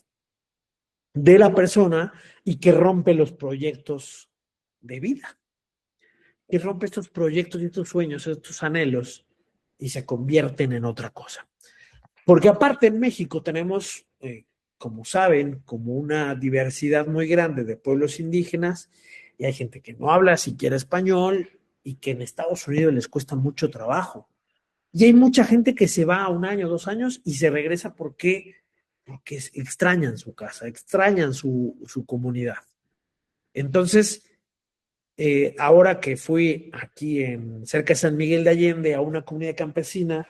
de la persona y que rompe los proyectos de vida, que rompe estos proyectos y estos sueños, estos anhelos y se convierten en otra cosa. Porque aparte en México tenemos, como saben, como una diversidad muy grande de pueblos indígenas y hay gente que no habla siquiera español y que en Estados Unidos les cuesta mucho trabajo. Y hay mucha gente que se va a 1 año, 2 años y se regresa porque extrañan su casa, extrañan su comunidad. Entonces, ahora que fui aquí cerca de San Miguel de Allende a una comunidad campesina,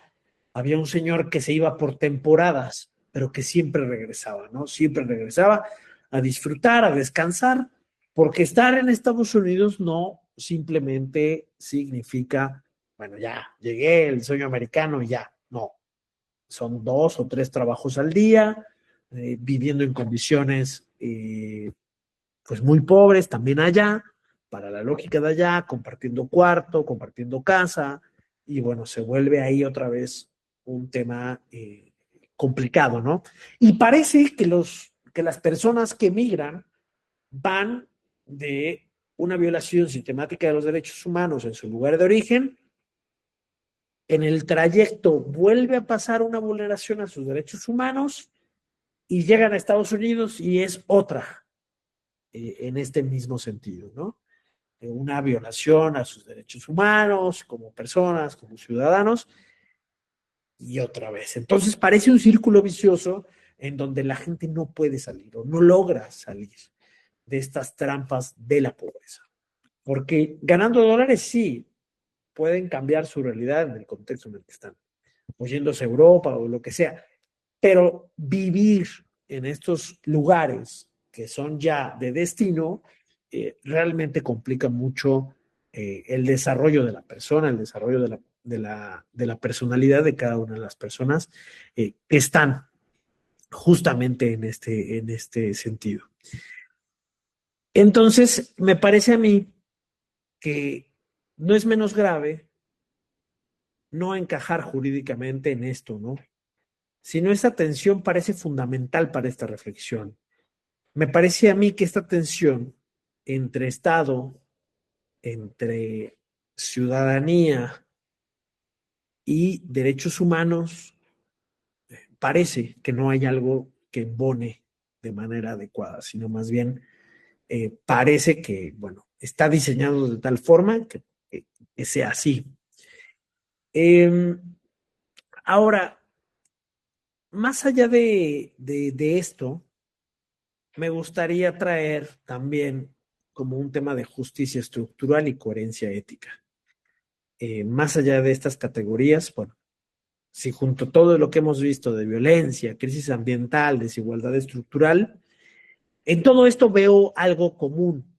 había un señor que se iba por temporadas, pero que siempre regresaba, ¿no? Siempre regresaba a disfrutar, a descansar, porque estar en Estados Unidos no simplemente significa, bueno, ya, llegué, el sueño americano, ya, no. Son 2 o 3 trabajos al día, viviendo en condiciones pues muy pobres también allá, para la lógica de allá, compartiendo cuarto, compartiendo casa, y bueno, se vuelve ahí otra vez un tema complicado, ¿no? Y parece que las personas que migran van de una violación sistemática de los derechos humanos en su lugar de origen, en el trayecto vuelve a pasar una vulneración a sus derechos humanos y llegan a Estados Unidos y es otra en este mismo sentido, ¿no? Una violación a sus derechos humanos como personas, como ciudadanos, y otra vez. Entonces parece un círculo vicioso en donde la gente no puede salir o no logra salir de estas trampas de la pobreza. Porque ganando dólares sí pueden cambiar su realidad en el contexto en el que están, o yéndose a Europa o lo que sea, pero vivir en estos lugares que son ya de destino realmente complica mucho el desarrollo de la persona, el desarrollo de la personalidad de cada una de las personas que están justamente en este sentido. Entonces, me parece a mí que no es menos grave no encajar jurídicamente en esto, ¿no? Sino esa tensión parece fundamental para esta reflexión. Me parece a mí que esta tensión entre Estado, entre ciudadanía y derechos humanos, parece que no hay algo que embone de manera adecuada, sino más bien parece que, bueno, está diseñado de tal forma que sea así. Eh, Ahora, más allá de esto, me gustaría traer también como un tema de justicia estructural y coherencia ética. Más allá de estas categorías, bueno, si junto a todo lo que hemos visto de violencia, crisis ambiental, desigualdad estructural, en todo esto veo algo común,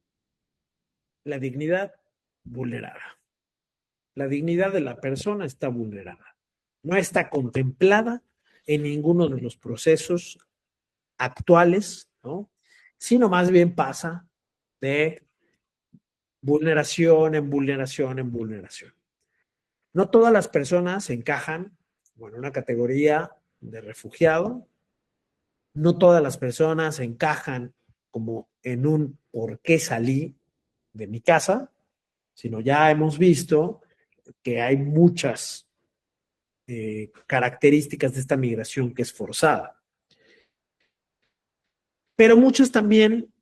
la dignidad vulnerada. La dignidad de la persona está vulnerada. No está contemplada en ninguno de los procesos actuales, ¿no? Sino más bien pasa de vulneración en vulneración en vulneración. No todas las personas encajan, bueno, en una categoría de refugiado, no todas las personas encajan como en un por qué salí de mi casa, sino ya hemos visto que hay muchas características de esta migración que es forzada, pero muchas también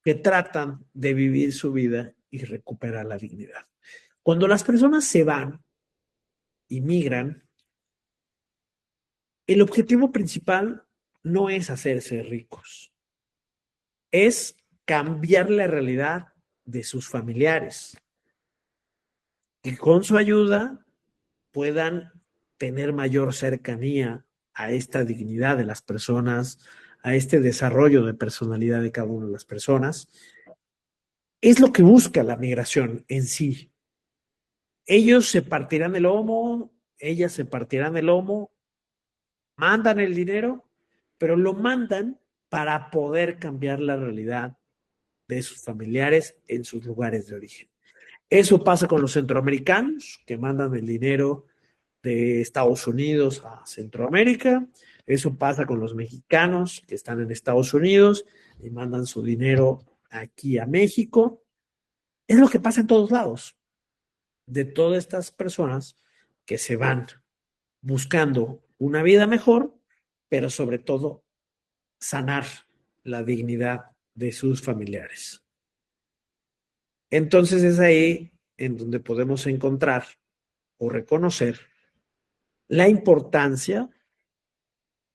que tratan de vivir su vida y recuperar la dignidad. Cuando las personas se van y migran, el objetivo principal no es hacerse ricos, es cambiar la realidad de sus familiares, que con su ayuda puedan tener mayor cercanía a esta dignidad de las personas, a este desarrollo de personalidad de cada una de las personas. Es lo que busca la migración en sí. Ellos se partirán el lomo, ellas se partirán el lomo, mandan el dinero, pero lo mandan para poder cambiar la realidad de sus familiares en sus lugares de origen. Eso pasa con los centroamericanos, que mandan el dinero de Estados Unidos a Centroamérica. Eso pasa con los mexicanos que están en Estados Unidos y mandan su dinero aquí a México. Es lo que pasa en todos lados, de todas estas personas que se van buscando una vida mejor, pero sobre todo sanar la dignidad de sus familiares. Entonces es ahí en donde podemos encontrar o reconocer la importancia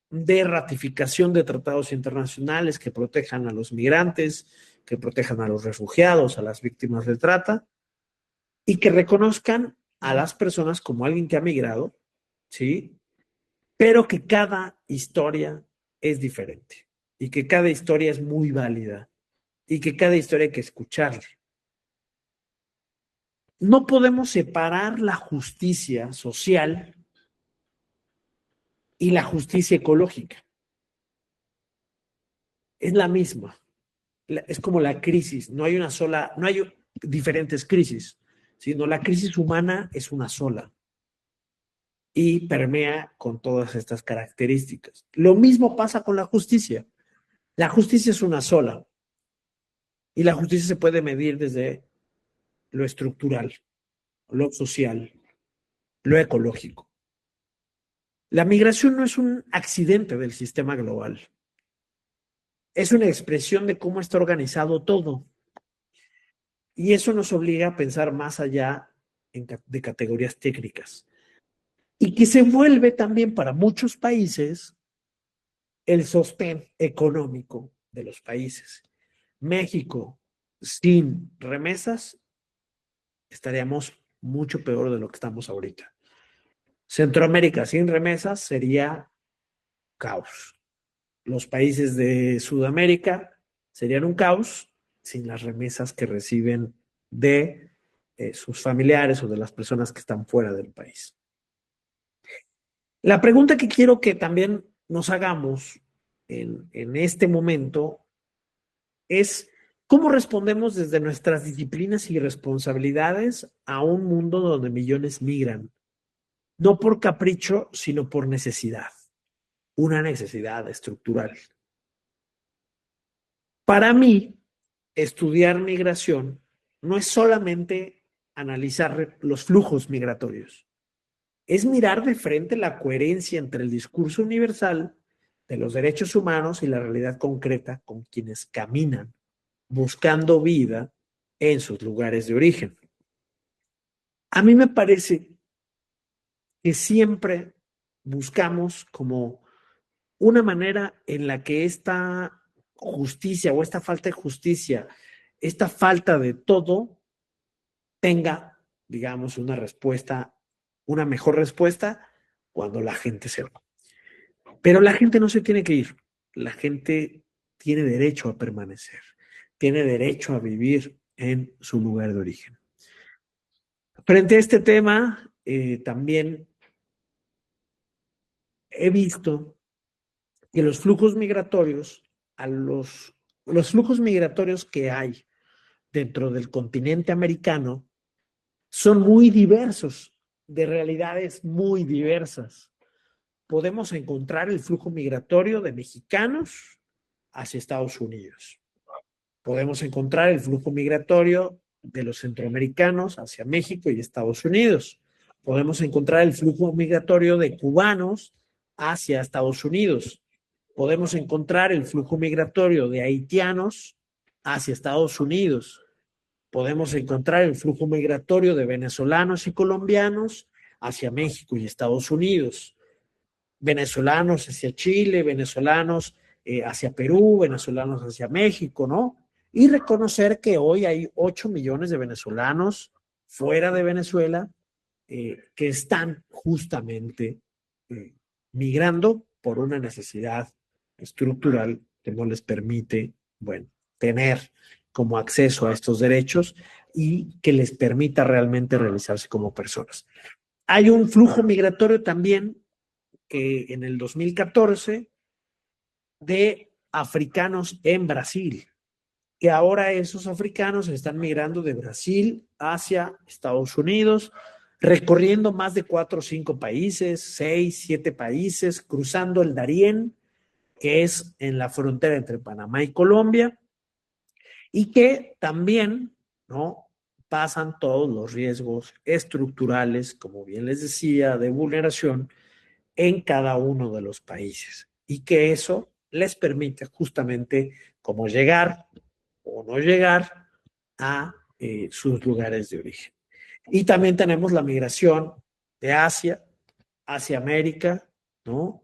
de ratificación de tratados internacionales que protejan a los migrantes, que protejan a los refugiados, a las víctimas de trata y que reconozcan a las personas como alguien que ha migrado, ¿sí? Pero que cada historia es diferente y que cada historia es muy válida y que cada historia hay que escucharla. No podemos separar la justicia social y la justicia ecológica. Es la misma. Es como la crisis. No hay una sola, no hay diferentes crisis, sino la crisis humana es una sola y permea con todas estas características. Lo mismo pasa con la justicia. La justicia es una sola y la justicia se puede medir desde lo estructural, lo social, lo ecológico. La migración no es un accidente del sistema global, es una expresión de cómo está organizado todo. Y eso nos obliga a pensar más allá de categorías técnicas. Y que se vuelve también para muchos países el sostén económico de los países. México sin remesas estaríamos mucho peor de lo que estamos ahorita. Centroamérica sin remesas sería caos. Los países de Sudamérica serían un caos sin las remesas que reciben de sus familiares o de las personas que están fuera del país. La pregunta que quiero que también nos hagamos en este momento es cómo respondemos desde nuestras disciplinas y responsabilidades a un mundo donde millones migran, no por capricho, sino por necesidad, una necesidad estructural. Para mí, estudiar migración no es solamente analizar los flujos migratorios, es mirar de frente la coherencia entre el discurso universal de los derechos humanos y la realidad concreta con quienes caminan buscando vida en sus lugares de origen. A mí me parece que siempre buscamos como una manera en la que esta justicia o esta falta de justicia, esta falta de todo, tenga, digamos, una respuesta, una mejor respuesta cuando la gente se va. Pero la gente no se tiene que ir. La gente tiene derecho a permanecer, tiene derecho a vivir en su lugar de origen. Frente a este tema, también he visto que los flujos migratorios, los flujos migratorios que hay dentro del continente americano son muy diversos, de realidades muy diversas. Podemos encontrar el flujo migratorio de mexicanos hacia Estados Unidos. Podemos encontrar el flujo migratorio de los centroamericanos hacia México y Estados Unidos. Podemos encontrar el flujo migratorio de cubanos hacia Estados Unidos. Podemos encontrar el flujo migratorio de haitianos hacia Estados Unidos. Podemos encontrar el flujo migratorio de venezolanos y colombianos hacia México y Estados Unidos. Venezolanos hacia Chile, venezolanos hacia Perú, venezolanos hacia México, ¿no? Y reconocer que hoy hay 8 millones de venezolanos fuera de Venezuela que están justamente migrando por una necesidad estructural que no les permite, bueno, tener como acceso a estos derechos y que les permita realmente realizarse como personas. Hay un flujo migratorio también que en el 2014 de africanos en Brasil, que ahora esos africanos están migrando de Brasil hacia Estados Unidos, recorriendo más de 4 o 5 países, 6, 7 países, cruzando el Darién, que es en la frontera entre Panamá y Colombia, y que también, ¿no?, pasan todos los riesgos estructurales, como bien les decía, de vulneración en cada uno de los países. Y que eso les permite justamente como llegar o no llegar a sus lugares de origen. Y también tenemos la migración de Asia hacia América, ¿no?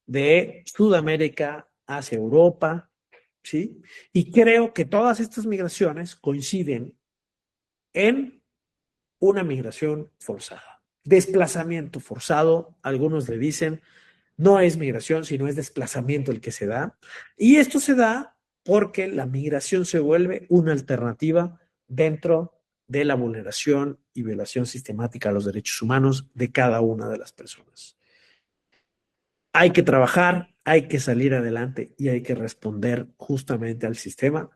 De Sudamérica hacia Europa, ¿sí? Y creo que todas estas migraciones coinciden en una migración forzada. Desplazamiento forzado, algunos le dicen, no es migración, sino es desplazamiento el que se da. Y esto se da porque la migración se vuelve una alternativa dentro de la vulneración y violación sistemática a los derechos humanos de cada una de las personas. Hay que trabajar, hay que salir adelante y hay que responder justamente al sistema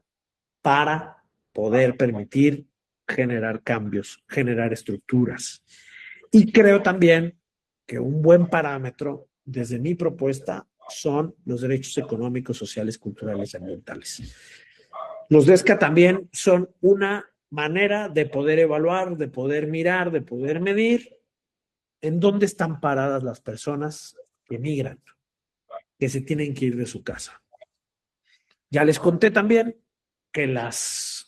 para poder permitir generar cambios, generar estructuras. Y creo también que un buen parámetro, desde mi propuesta, son los derechos económicos, sociales, culturales y ambientales. Los DESCA también son una manera de poder evaluar, de poder mirar, de poder medir en dónde están paradas las personas que migran, que se tienen que ir de su casa. Ya les conté también que las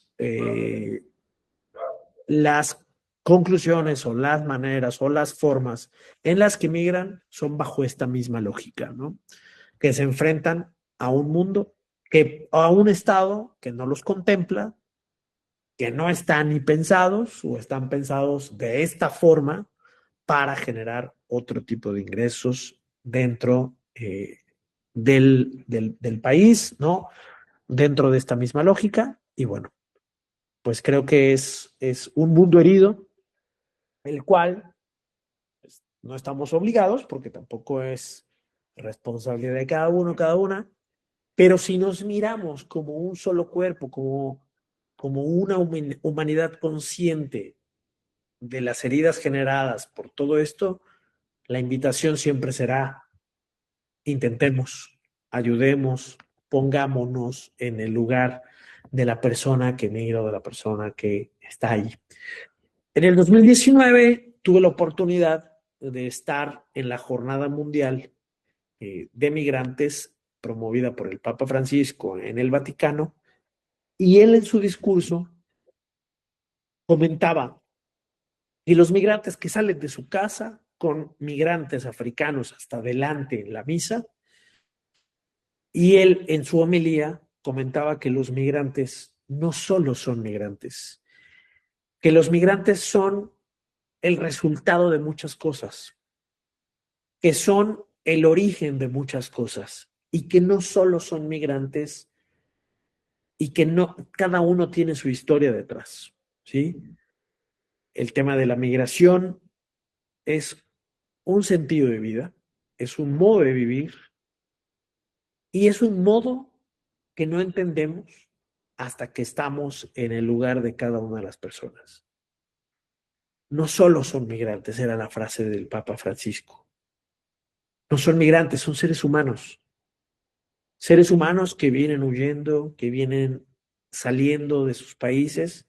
conclusiones o las maneras o las formas en las que migran son bajo esta misma lógica, ¿no? Que se enfrentan a un mundo, a un estado que no los contempla, que no están ni pensados o están pensados de esta forma para generar otro tipo de ingresos dentro del país, ¿no? Dentro de esta misma lógica. Y bueno, pues creo que es un mundo herido, el cual pues, no estamos obligados, porque tampoco es responsabilidad de cada uno, cada una, pero si nos miramos como un solo cuerpo, como una humanidad consciente de las heridas generadas por todo esto, la invitación siempre será: intentemos, ayudemos, pongámonos en el lugar de la persona que migra o de la persona que está ahí. En el 2019 tuve la oportunidad de estar en la Jornada Mundial de Migrantes promovida por el Papa Francisco en el Vaticano, y él en su discurso comentaba que los migrantes que salen de su casa con migrantes africanos hasta adelante en la misa, y él en su homilía comentaba que los migrantes no solo son migrantes, que los migrantes son el resultado de muchas cosas, que son el origen de muchas cosas y que no solo son migrantes y que no, cada uno tiene su historia detrás, ¿sí? El tema de la migración es un sentido de vida, es un modo de vivir y es un modo que no entendemos hasta que estamos en el lugar de cada una de las personas. No solo son migrantes, era la frase del Papa Francisco. No son migrantes, son seres humanos. Seres humanos que vienen huyendo, que vienen saliendo de sus países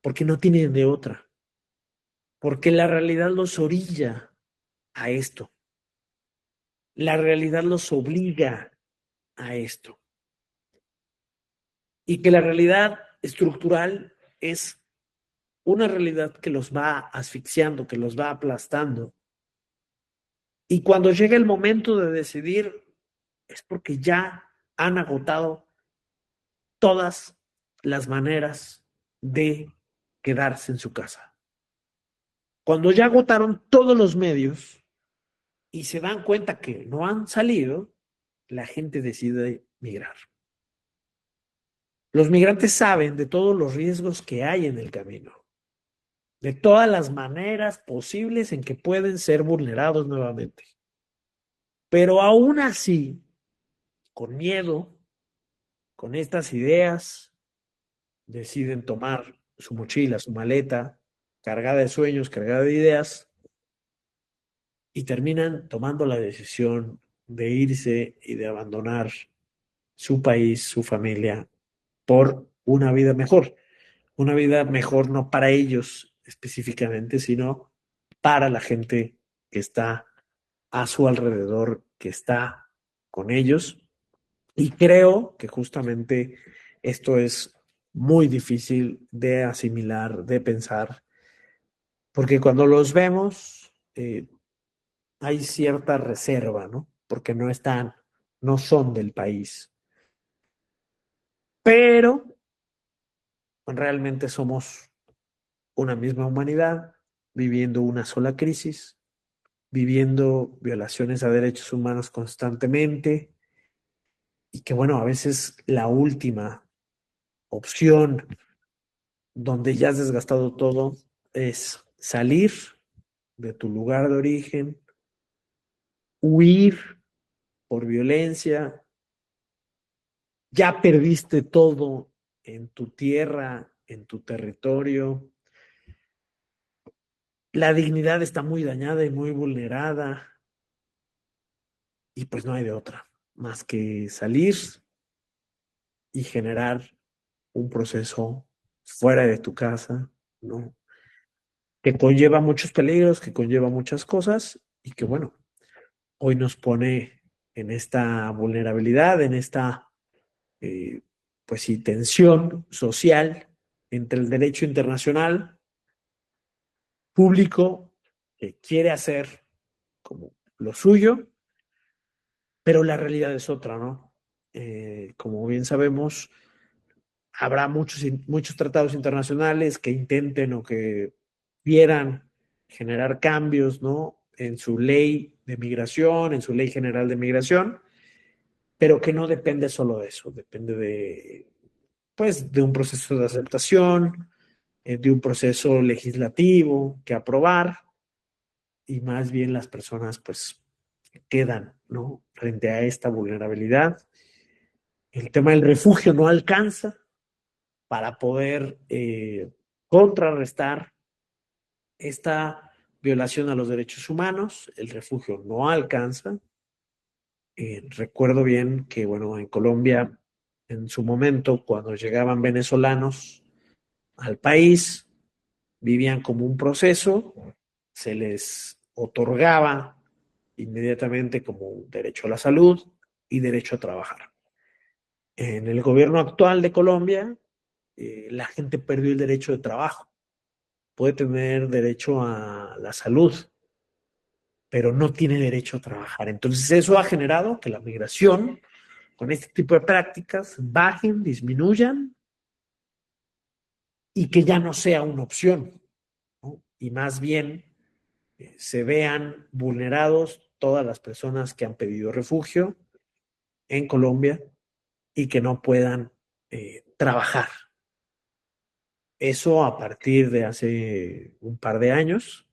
porque no tienen de otra, porque la realidad los orilla a esto, la realidad los obliga a esto, y que la realidad estructural es una realidad que los va asfixiando, que los va aplastando. Y cuando llega el momento de decidir, es porque ya han agotado todas las maneras de quedarse en su casa. Cuando ya agotaron todos los medios y se dan cuenta que no han salido, la gente decide migrar. Los migrantes saben de todos los riesgos que hay en el camino, de todas las maneras posibles en que pueden ser vulnerados nuevamente. Pero aún así, con miedo, con estas ideas, deciden tomar su mochila, su maleta, cargada de sueños, cargada de ideas, y terminan tomando la decisión de irse y de abandonar su país, su familia, por una vida mejor no para ellos específicamente, sino para la gente que está a su alrededor, que está con ellos. Y creo que justamente esto es muy difícil de asimilar, de pensar, porque cuando los vemos hay cierta reserva, ¿no? Porque no están, no son del país, pero realmente somos una misma humanidad viviendo una sola crisis, viviendo violaciones a derechos humanos constantemente y que bueno, a veces la última opción donde ya has desgastado todo es salir de tu lugar de origen, huir por violencia, ya perdiste todo en tu tierra, en tu territorio, la dignidad está muy dañada y muy vulnerada y pues no hay de otra más que salir y generar un proceso fuera de tu casa, ¿no? Que conlleva muchos peligros, que conlleva muchas cosas y que bueno, hoy nos pone en esta vulnerabilidad, en esta, pues sí, tensión social entre el derecho internacional público que quiere hacer como lo suyo, pero la realidad es otra, ¿no? Como bien sabemos, habrá muchos tratados internacionales que intenten o que quieran generar cambios, ¿no? En su ley de migración, en su ley general de migración, pero que no depende solo de eso, depende de, pues, de un proceso de aceptación, de un proceso legislativo que aprobar, y más bien las personas, pues, quedan, ¿no? Frente a esta vulnerabilidad. El tema del refugio no alcanza para poder contrarrestar esta violación a los derechos humanos. El refugio no alcanza. Recuerdo bien que, bueno, en Colombia, en su momento, cuando llegaban venezolanos al país, vivían como un proceso, se les otorgaba inmediatamente como derecho a la salud y derecho a trabajar. En el gobierno actual de Colombia, la gente perdió el derecho de trabajo, puede tener derecho a la salud, pero no tiene derecho a trabajar. Entonces eso ha generado que la migración con este tipo de prácticas bajen, disminuyan y que ya no sea una opción, ¿no? Y más bien se vean vulnerados todas las personas que han pedido refugio en Colombia y que no puedan trabajar. Eso a partir de hace un par de años.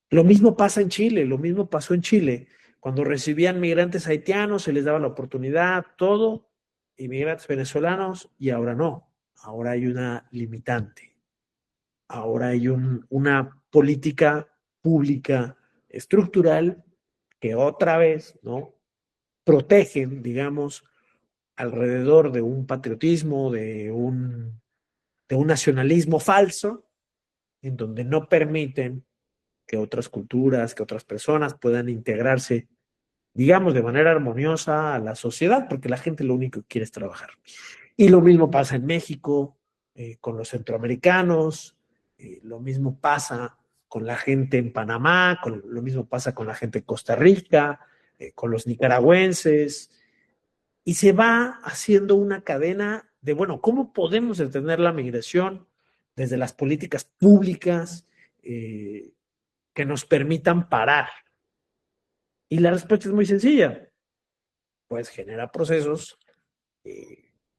Lo mismo pasa en Chile, lo mismo pasó en Chile. Cuando recibían migrantes haitianos, se les daba la oportunidad, todo, inmigrantes venezolanos, y ahora no. Ahora hay una limitante. Ahora hay una política pública estructural que otra vez, ¿no? Protegen, digamos, alrededor de un patriotismo, de un nacionalismo falso, en donde no permiten que otras culturas, que otras personas puedan integrarse, digamos, de manera armoniosa a la sociedad, porque la gente lo único que quiere es trabajar. Y lo mismo pasa en México, con los centroamericanos, lo mismo pasa con la gente en Panamá, lo mismo pasa con la gente en Costa Rica, con los nicaragüenses, y se va haciendo una cadena de, bueno, ¿cómo podemos detener la migración desde las políticas públicas que nos permitan parar? Y la respuesta es muy sencilla. pues genera procesos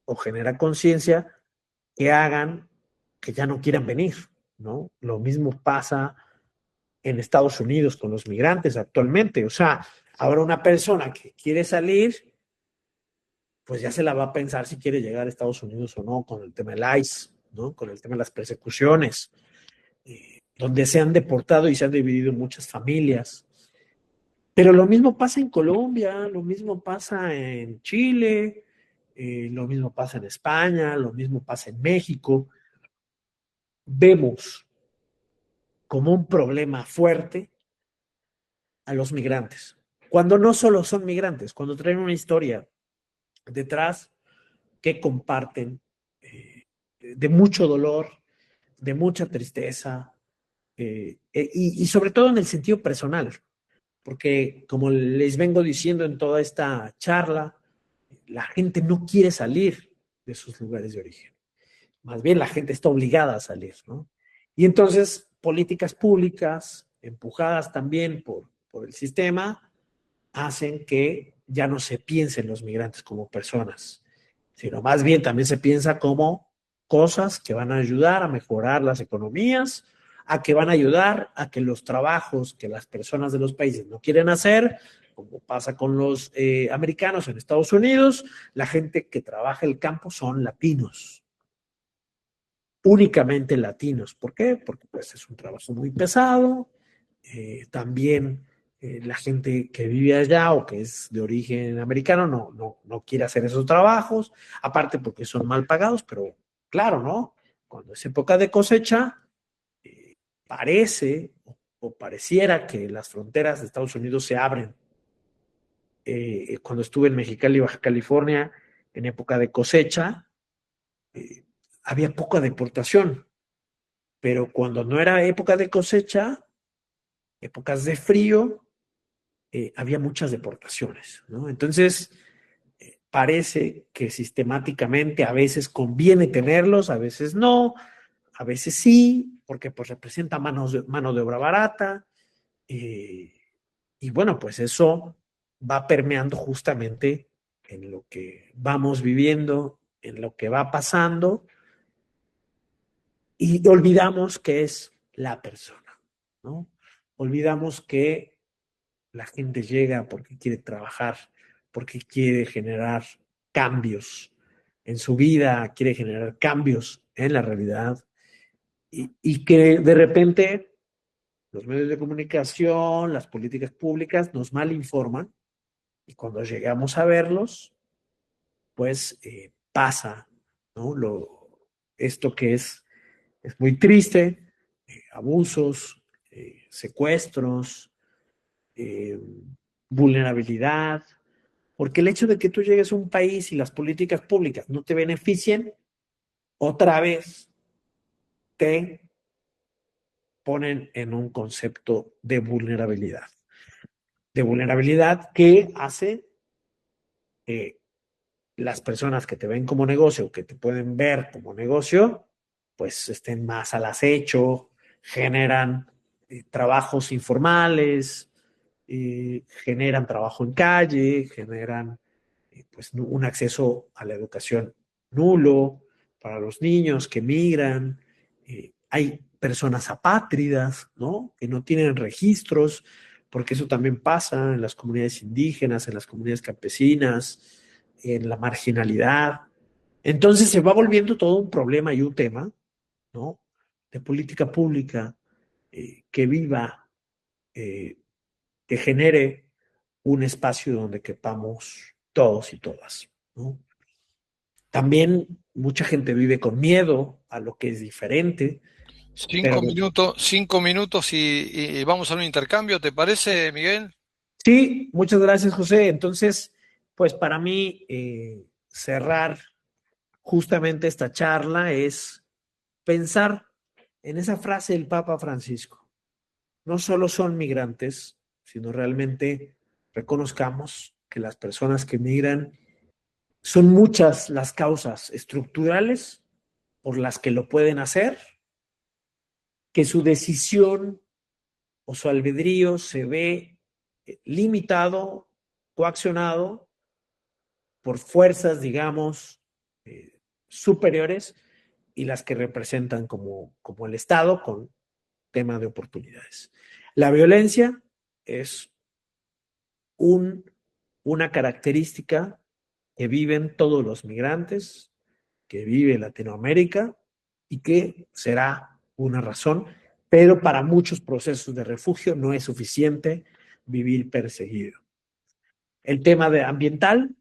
o genera conciencia que hagan que ya no quieran venir, ¿no? Lo mismo pasa en Estados Unidos con los migrantes actualmente. O sea, ahora una persona que quiere salir, pues ya se la va a pensar si quiere llegar a Estados Unidos o no, con el tema del ICE, ¿no? Con el tema de las persecuciones, donde se han deportado y se han dividido muchas familias. Pero lo mismo pasa en Colombia, lo mismo pasa en Chile, lo mismo pasa en España, lo mismo pasa en México. Vemos como un problema fuerte a los migrantes, cuando no solo son migrantes, cuando traen una historia detrás que comparten de mucho dolor, de mucha tristeza, y sobre todo en el sentido personal, porque como les vengo diciendo en toda esta charla, la gente no quiere salir de sus lugares de origen. Más bien la gente está obligada a salir, ¿no? Y entonces políticas públicas, empujadas también por el sistema, hacen que ya no se piense en los migrantes como personas, sino más bien también se piensa como cosas que van a ayudar a mejorar las economías, a que van a ayudar a que los trabajos que las personas de los países no quieren hacer, como pasa con los americanos en Estados Unidos, la gente que trabaja el campo son latinos, únicamente latinos. ¿Por qué? Porque pues es un trabajo muy pesado, también la gente que vive allá o que es de origen americano no quiere hacer esos trabajos, aparte porque son mal pagados, pero claro, ¿no? Cuando es época de cosecha, parece o pareciera que las fronteras de Estados Unidos se abren. Cuando estuve en Mexicali, Baja California, en época de cosecha, eh, había poca deportación, pero cuando no era época de cosecha, épocas de frío, había muchas deportaciones, ¿no? Entonces, parece que sistemáticamente a veces conviene tenerlos, a veces no, a veces sí, porque pues representa mano de obra barata, eh, y bueno, pues eso va permeando justamente en lo que vamos viviendo, en lo que va pasando, y olvidamos que es la persona, ¿no? Olvidamos que la gente llega porque quiere trabajar, porque quiere generar cambios en su vida, quiere generar cambios en la realidad y que de repente los medios de comunicación, las políticas públicas nos malinforman y cuando llegamos a verlos, pues pasa, ¿no? Esto que es muy triste, abusos, secuestros, eh, vulnerabilidad, porque el hecho de que tú llegues a un país y las políticas públicas no te beneficien, otra vez te ponen en un concepto de vulnerabilidad que hace que las personas que te ven como negocio, que te pueden ver como negocio, pues estén más al acecho, generan trabajos informales, generan trabajo en calle, generan pues un acceso a la educación nulo para los niños que migran. Hay personas apátridas, ¿no? Que no tienen registros, porque eso también pasa en las comunidades indígenas, en las comunidades campesinas, en la marginalidad. Entonces se va volviendo todo un problema y un tema, ¿no? De política pública que viva, eh, que genere un espacio donde quepamos todos y todas, ¿no? También mucha gente vive con miedo a lo que es diferente, pero 5 minutos y vamos a un intercambio, ¿te parece, Miguel? sí, muchas gracias, José. Entonces, pues para mí cerrar justamente esta charla es pensar en esa frase del Papa Francisco. No solo son migrantes, sino realmente reconozcamos que las personas que migran son muchas las causas estructurales por las que lo pueden hacer, que su decisión o su albedrío se ve limitado, coaccionado por fuerzas, digamos, superiores y las que representan como el Estado con tema de oportunidades. La violencia es un, una característica que viven todos los migrantes, que vive Latinoamérica y que será una razón, pero para muchos procesos de refugio no es suficiente vivir perseguido. El tema de ambiental,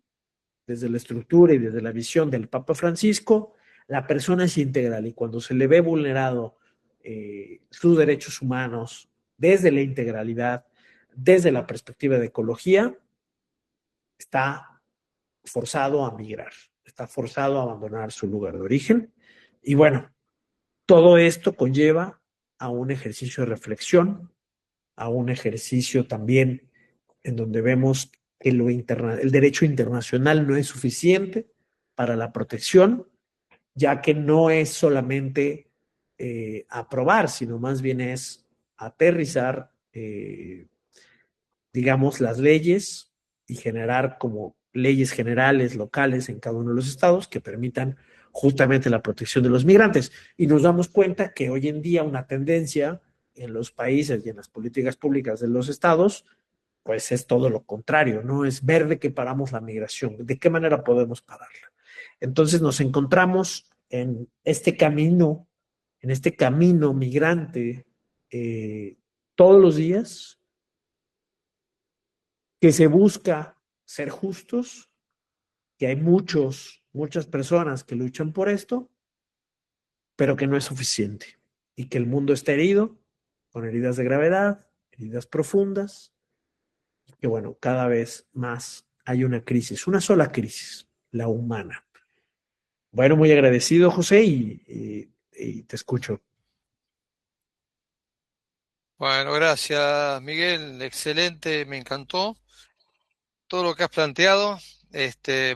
desde la estructura y desde la visión del Papa Francisco, la persona es integral y cuando se le ve vulnerado sus derechos humanos desde la integralidad, desde la perspectiva de ecología, está forzado a migrar, está forzado a abandonar su lugar de origen. Y bueno, todo esto conlleva a un ejercicio de reflexión, a un ejercicio también en donde vemos que el derecho internacional no es suficiente para la protección, ya que no es solamente aprobar, sino más bien es aterrizar, digamos, las leyes y generar como leyes generales, locales en cada uno de los estados que permitan justamente la protección de los migrantes. Y nos damos cuenta que hoy en día una tendencia en los países y en las políticas públicas de los estados, pues es todo lo contrario, ¿no? Es ver de qué paramos la migración, de qué manera podemos pararla. Entonces nos encontramos en este camino migrante, todos los días, que se busca ser justos, que hay muchas personas que luchan por esto, pero que no es suficiente y que el mundo está herido, con heridas de gravedad, heridas profundas, y que bueno, cada vez más hay una crisis, una sola crisis, la humana. Bueno, muy agradecido, José, y te escucho. Bueno, gracias, Miguel. Excelente, me encantó todo lo que has planteado.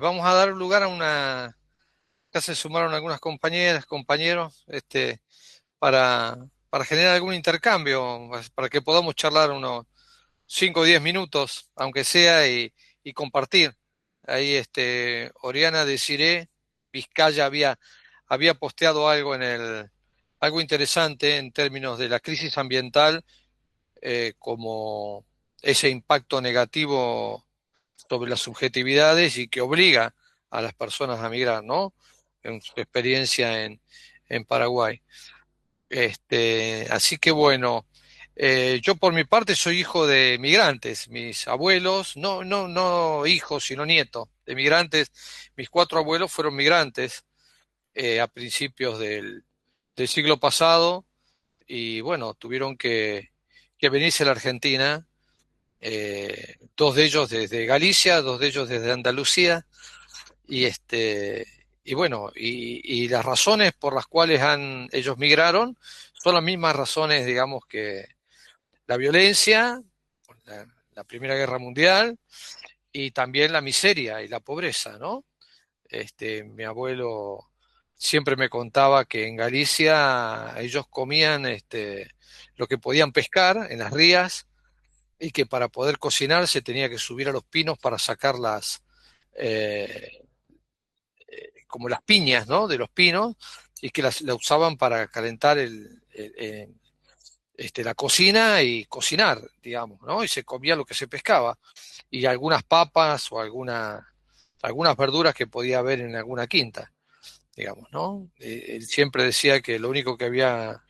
Vamos a dar lugar a una, ya se sumaron algunas compañeras, compañeros, para, para generar algún intercambio, pues, para que podamos charlar unos 5 o 10 minutos, aunque sea, y compartir. Ahí, Oriana Desiré Vizcaya había posteado algo algo interesante en términos de la crisis ambiental, como ese impacto negativo sobre las subjetividades y que obliga a las personas a migrar, ¿no? En su experiencia en Paraguay. Así que bueno, yo por mi parte soy hijo de migrantes, mis abuelos, no hijos, sino nietos de migrantes, mis cuatro abuelos fueron migrantes a principios del siglo pasado y bueno, tuvieron que venirse a la Argentina, dos de ellos desde Galicia, dos de ellos desde Andalucía, y y bueno, y las razones por las cuales ellos migraron son las mismas razones, digamos, que la violencia, la Primera Guerra Mundial, y también la miseria y la pobreza, ¿no? Mi abuelo siempre me contaba que en Galicia ellos comían lo que podían pescar en las rías y que para poder cocinar se tenía que subir a los pinos para sacar eh, como las piñas, ¿no? De los pinos y que la usaban para calentar la cocina y cocinar, digamos, ¿no? Y se comía lo que se pescaba y algunas papas o algunas verduras que podía haber en alguna quinta, digamos, ¿no? Él siempre decía que lo único que había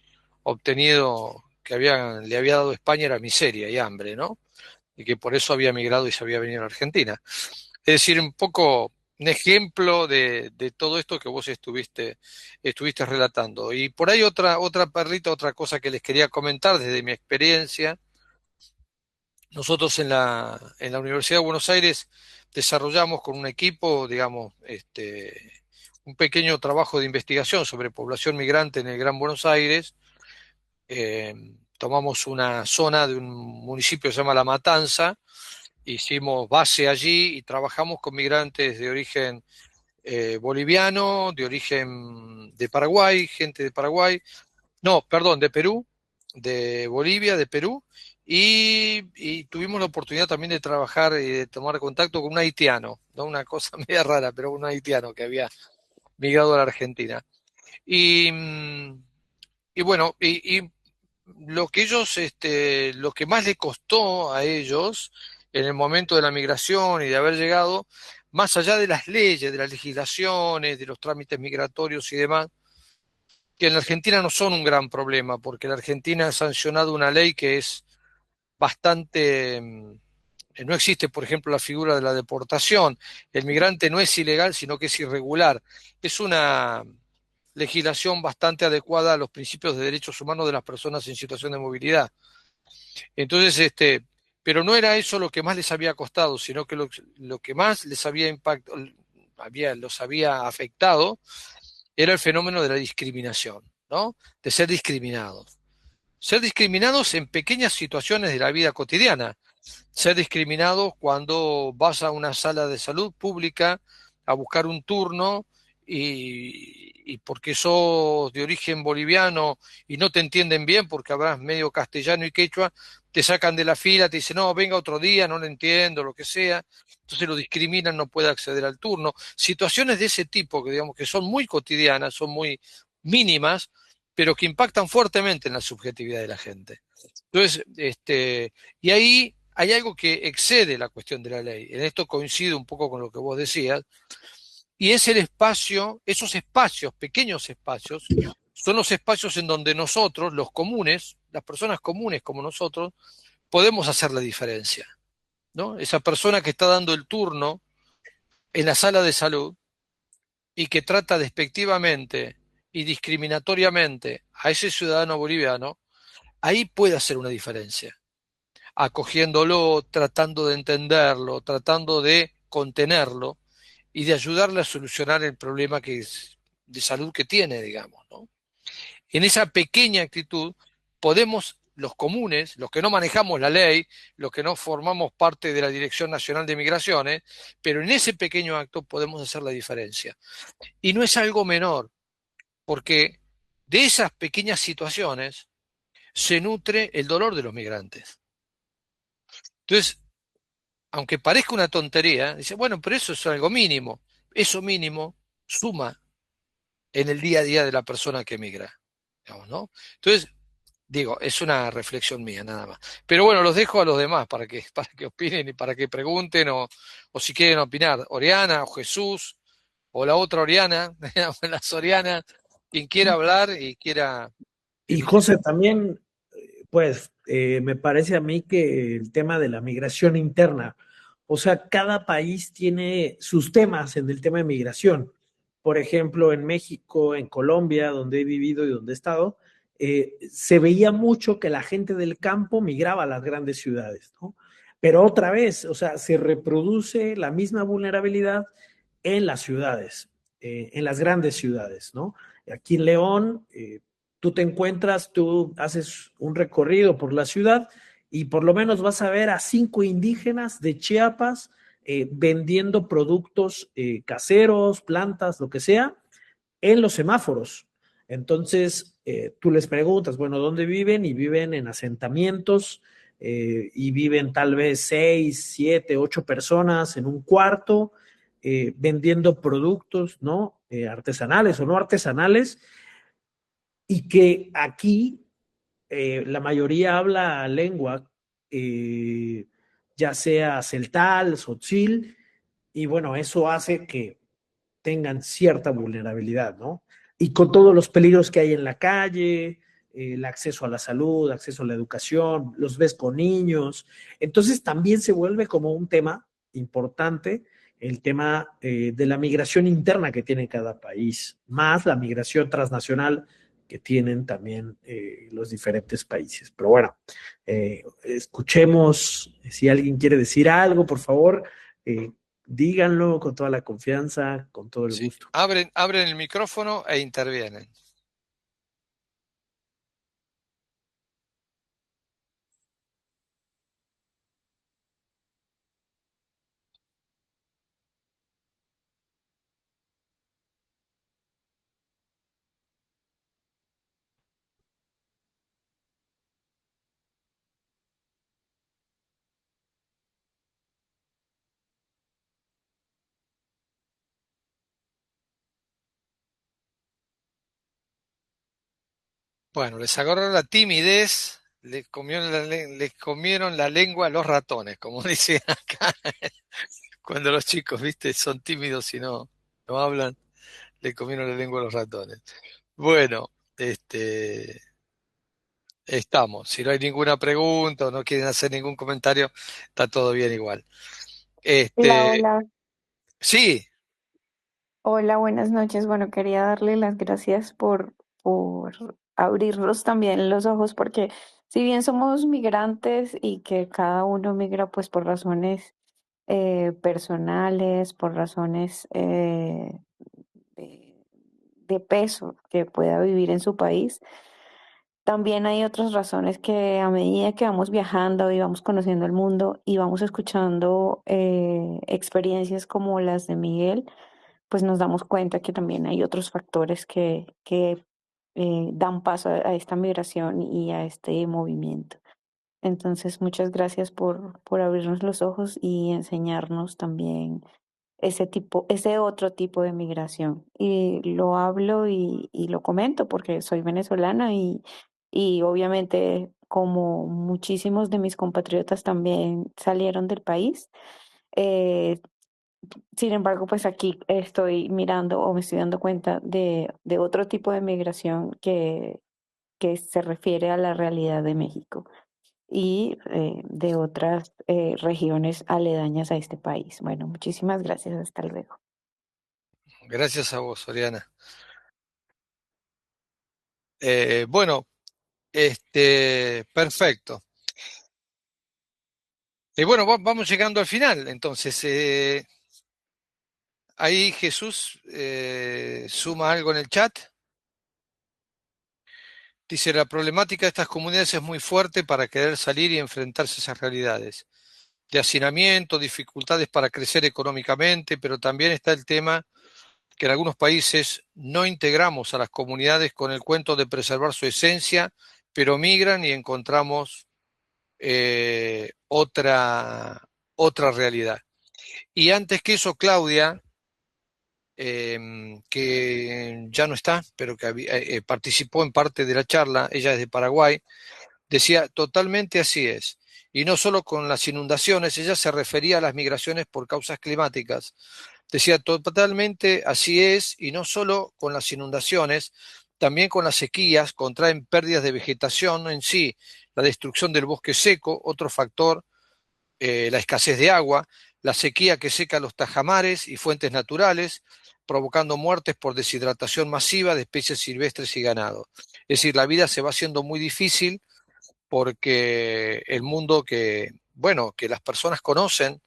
obtenido, le había dado España era miseria y hambre, ¿no? Y que por eso había migrado y se había venido a Argentina. Es decir, un poco un ejemplo de todo esto que vos estuviste relatando. Y por ahí otra perlita, otra cosa que les quería comentar desde mi experiencia. Nosotros en la Universidad de Buenos Aires desarrollamos con un equipo, digamos, un pequeño trabajo de investigación sobre población migrante en el Gran Buenos Aires. Eh, Tomamos una zona de un municipio que se llama La Matanza, hicimos base allí y trabajamos con migrantes de origen boliviano, de origen de Paraguay, gente de Paraguay, no, perdón, de Perú, de Bolivia, de Perú y tuvimos la oportunidad también de trabajar y de tomar contacto con un haitiano, ¿no? Una cosa media rara, pero un haitiano que había migrado a la Argentina. Y, y bueno, lo que ellos, lo que más le costó a ellos en el momento de la migración y de haber llegado, más allá de las leyes, de las legislaciones, de los trámites migratorios y demás, que en la Argentina no son un gran problema, porque la Argentina ha sancionado una ley que es bastante, no existe, por ejemplo, la figura de la deportación. El migrante no es ilegal, sino que es irregular. Es una legislación bastante adecuada a los principios de derechos humanos de las personas en situación de movilidad. Entonces, pero no era eso lo que más les había costado, sino que lo que más les había impactado, los había afectado, era el fenómeno de la discriminación, ¿no? De ser discriminados. Ser discriminados en pequeñas situaciones de la vida cotidiana. Ser discriminados cuando vas a una sala de salud pública a buscar un turno y porque sos de origen boliviano y no te entienden bien porque hablas medio castellano y quechua, te sacan de la fila, te dicen, no, venga otro día, no lo entiendo, lo que sea. Entonces lo discriminan, no puede acceder al turno. Situaciones de ese tipo que digamos que son muy cotidianas, son muy mínimas, pero que impactan fuertemente en la subjetividad de la gente. Entonces, y ahí hay algo que excede la cuestión de la ley. En esto coincido un poco con lo que vos decías, y es el espacio, esos espacios, pequeños espacios, son los espacios en donde nosotros, los comunes, las personas comunes como nosotros, podemos hacer la diferencia, ¿no? Esa persona que está dando el turno en la sala de salud y que trata despectivamente y discriminatoriamente a ese ciudadano boliviano, ahí puede hacer una diferencia, acogiéndolo, tratando de entenderlo, tratando de contenerlo y de ayudarle a solucionar el problema de salud que tiene, digamos, ¿no? En esa pequeña actitud podemos, los comunes, los que no manejamos la ley, los que no formamos parte de la Dirección Nacional de Migraciones, pero en ese pequeño acto podemos hacer la diferencia. Y no es algo menor, porque de esas pequeñas situaciones se nutre el dolor de los migrantes. Entonces, aunque parezca una tontería, dice, bueno, pero eso es algo mínimo. Eso mínimo suma en el día a día de la persona que emigra, digamos, ¿no? Entonces, digo, es una reflexión mía nada más. Pero bueno, los dejo a los demás para que opinen y para que pregunten o si quieren opinar. Oriana o Jesús o la otra Oriana, la Soriana, quien quiera hablar y quiera Y emitir. José, también, pues, me parece a mí que el tema de la migración interna, o sea, cada país tiene sus temas en el tema de migración. Por ejemplo, en México, en Colombia, donde he vivido y donde he estado, se veía mucho que la gente del campo migraba a las grandes ciudades, ¿no? Pero otra vez, o sea, se reproduce la misma vulnerabilidad en las ciudades, en las grandes ciudades, ¿no? Aquí en León, tú te encuentras, tú haces un recorrido por la ciudad y por lo menos vas a ver a 5 indígenas de Chiapas vendiendo productos caseros, plantas, lo que sea, en los semáforos. Entonces, tú les preguntas, bueno, ¿dónde viven? Y viven en asentamientos y viven tal vez 6, 7, 8 personas en un cuarto vendiendo productos, ¿no? Artesanales o no artesanales, y que aquí la mayoría habla lengua, eh, ya sea celtal, tzotzil, y bueno, eso hace que tengan cierta vulnerabilidad, ¿no? Y con todos los peligros que hay en la calle, el acceso a la salud, acceso a la educación, los ves con niños, entonces también se vuelve como un tema importante el tema de la migración interna que tiene cada país, más la migración transnacional que tienen también los diferentes países. Pero bueno, escuchemos si alguien quiere decir algo, por favor, díganlo con toda la confianza, con todo el Sí. gusto. Abren el micrófono e intervienen. Bueno, les agarró la timidez, les comieron la lengua a los ratones, como dicen acá. Cuando los chicos, viste, son tímidos y no hablan, le comieron la lengua a los ratones. Bueno, estamos. Si no hay ninguna pregunta o no quieren hacer ningún comentario, está todo bien igual. Hola, Este, hola, sí, hola, buenas noches. Bueno, quería darle las gracias por abrirnos también los ojos, porque si bien somos migrantes y que cada uno migra pues por razones personales, por razones de, de peso que pueda vivir en su país, también hay otras razones que a medida que vamos viajando y vamos conociendo el mundo y vamos escuchando experiencias como las de Miguel, pues nos damos cuenta que también hay otros factores que dan paso a esta migración y a este movimiento. Entonces, muchas gracias por abrirnos los ojos y enseñarnos también ese otro tipo de migración. Y lo hablo y lo comento porque soy venezolana y obviamente como muchísimos de mis compatriotas también salieron del país, eh, sin embargo, pues aquí estoy mirando o me estoy dando cuenta de otro tipo de migración que se refiere a la realidad de México y de otras regiones aledañas a este país. Bueno, muchísimas gracias. Hasta luego. gracias a vos, Oriana. Bueno, perfecto. Y bueno, vamos llegando al final. Entonces, ahí Jesús suma algo en el chat. Dice, la problemática de estas comunidades es muy fuerte para querer salir y enfrentarse a esas realidades de hacinamiento, dificultades para crecer económicamente, pero también está el tema que en algunos países no integramos a las comunidades con el cuento de preservar su esencia, pero migran y encontramos otra realidad. Y antes que eso, Claudia, que ya no está, pero que participó en parte de la charla, ella es de Paraguay, decía, totalmente así es. Y no solo con las inundaciones, ella se refería a las migraciones por causas climáticas. Decía, totalmente así es, y no solo con las inundaciones, también con las sequías, contraen pérdidas de vegetación en sí, la destrucción del bosque seco, otro factor, la escasez de agua, la sequía que seca los tajamares y fuentes naturales, provocando muertes por deshidratación masiva de especies silvestres y ganado. Es decir, la vida se va haciendo muy difícil porque el mundo bueno, que las personas conocen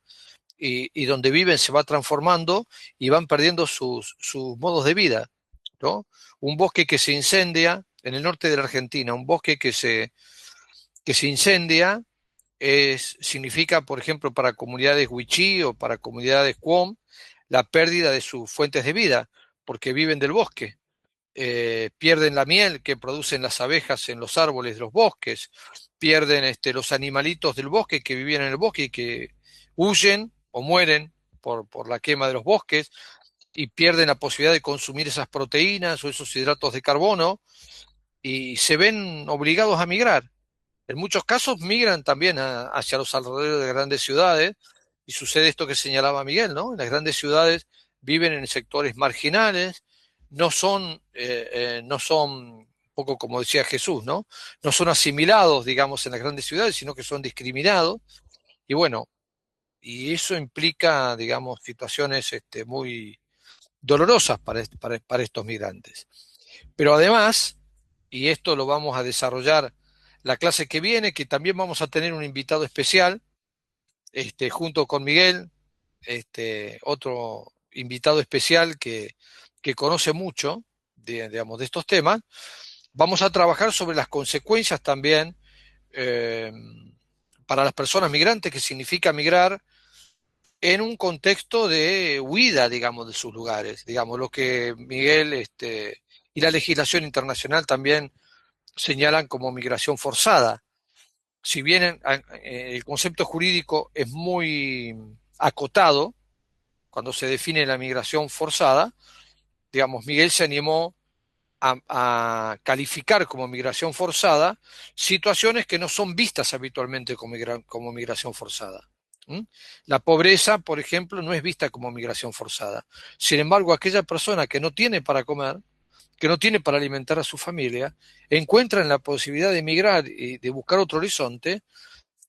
y donde viven se va transformando y van perdiendo sus modos de vida, ¿no? Un bosque que se incendia en el norte de la Argentina, un bosque que se incendia significa, por ejemplo, para comunidades Wichí o para comunidades Quom, la pérdida de sus fuentes de vida, porque viven del bosque. Pierden la miel que producen las abejas en los árboles de los bosques, pierden los animalitos del bosque que vivían en el bosque y que huyen o mueren por la quema de los bosques y pierden la posibilidad de consumir esas proteínas o esos hidratos de carbono y se ven obligados a migrar. En muchos casos migran también hacia los alrededores de grandes ciudades y sucede esto que señalaba Miguel, ¿no? En las grandes ciudades viven en sectores marginales, no son un poco como decía Jesús, ¿no? No son asimilados, digamos, en las grandes ciudades, sino que son discriminados. Y bueno, y eso implica, digamos, situaciones muy dolorosas para estos migrantes. Pero además, y esto lo vamos a desarrollar la clase que viene, que también vamos a tener un invitado especial, junto con Miguel, otro invitado especial que conoce mucho, digamos, de estos temas. Vamos a trabajar sobre las consecuencias también eh, para las personas migrantes, que significa migrar en un contexto de huida, digamos, de sus lugares, digamos, lo que Miguel y la legislación internacional también señalan como migración forzada. Si bien el concepto jurídico es muy acotado cuando se define la migración forzada, digamos, Miguel se animó a calificar como migración forzada situaciones que no son vistas habitualmente como migración forzada. ¿Mm? La pobreza, por ejemplo, no es vista como migración forzada. Sin embargo, aquella persona que no tiene para comer, que no tiene para alimentar a su familia, encuentra en la posibilidad de emigrar y de buscar otro horizonte,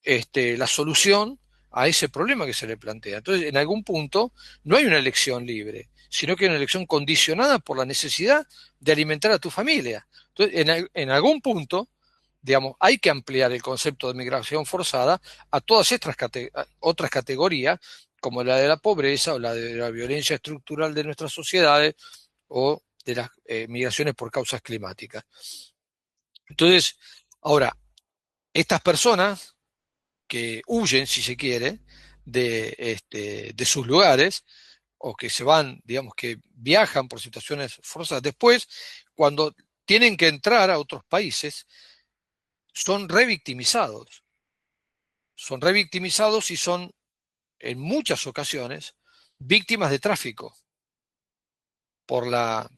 la solución a ese problema que se le plantea. Entonces, en algún punto, no hay una elección libre, sino que hay una elección condicionada por la necesidad de alimentar a tu familia. Entonces, en algún punto, digamos, hay que ampliar el concepto de migración forzada a todas estas otras categorías, como la de la pobreza o la de la violencia estructural de nuestras sociedades o de las migraciones por causas climáticas. Entonces, ahora, estas personas que huyen, si se quiere, de sus lugares, o que se van, digamos, que viajan por situaciones forzadas, después, cuando tienen que entrar a otros países, son revictimizados. Son revictimizados y son, en muchas ocasiones, víctimas de tráfico por la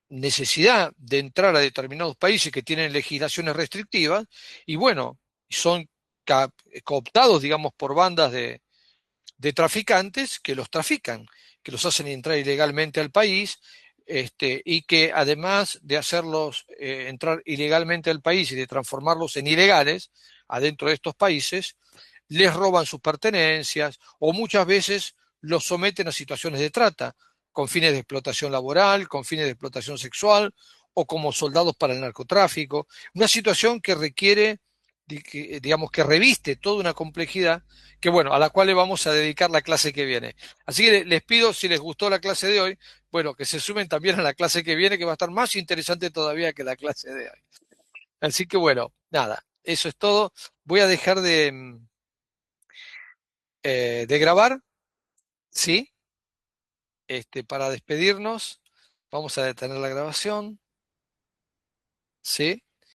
necesidad de entrar a determinados países que tienen legislaciones restrictivas y bueno, son cooptados, digamos, por bandas de traficantes que los trafican, que los hacen entrar ilegalmente al país, y que además de hacerlos entrar ilegalmente al país y de transformarlos en ilegales adentro de estos países, les roban sus pertenencias o muchas veces los someten a situaciones de trata, con fines de explotación laboral, con fines de explotación sexual o como soldados para el narcotráfico. Una situación que requiere, digamos, que reviste toda una complejidad que, bueno, a la cual le vamos a dedicar la clase que viene. Así que les pido, si les gustó la clase de hoy, bueno, que se sumen también a la clase que viene, que va a estar más interesante todavía que la clase de hoy. Así que, bueno, nada, eso es todo. Voy a dejar de grabar, ¿sí? Para despedirnos, vamos a detener la grabación, ¿sí?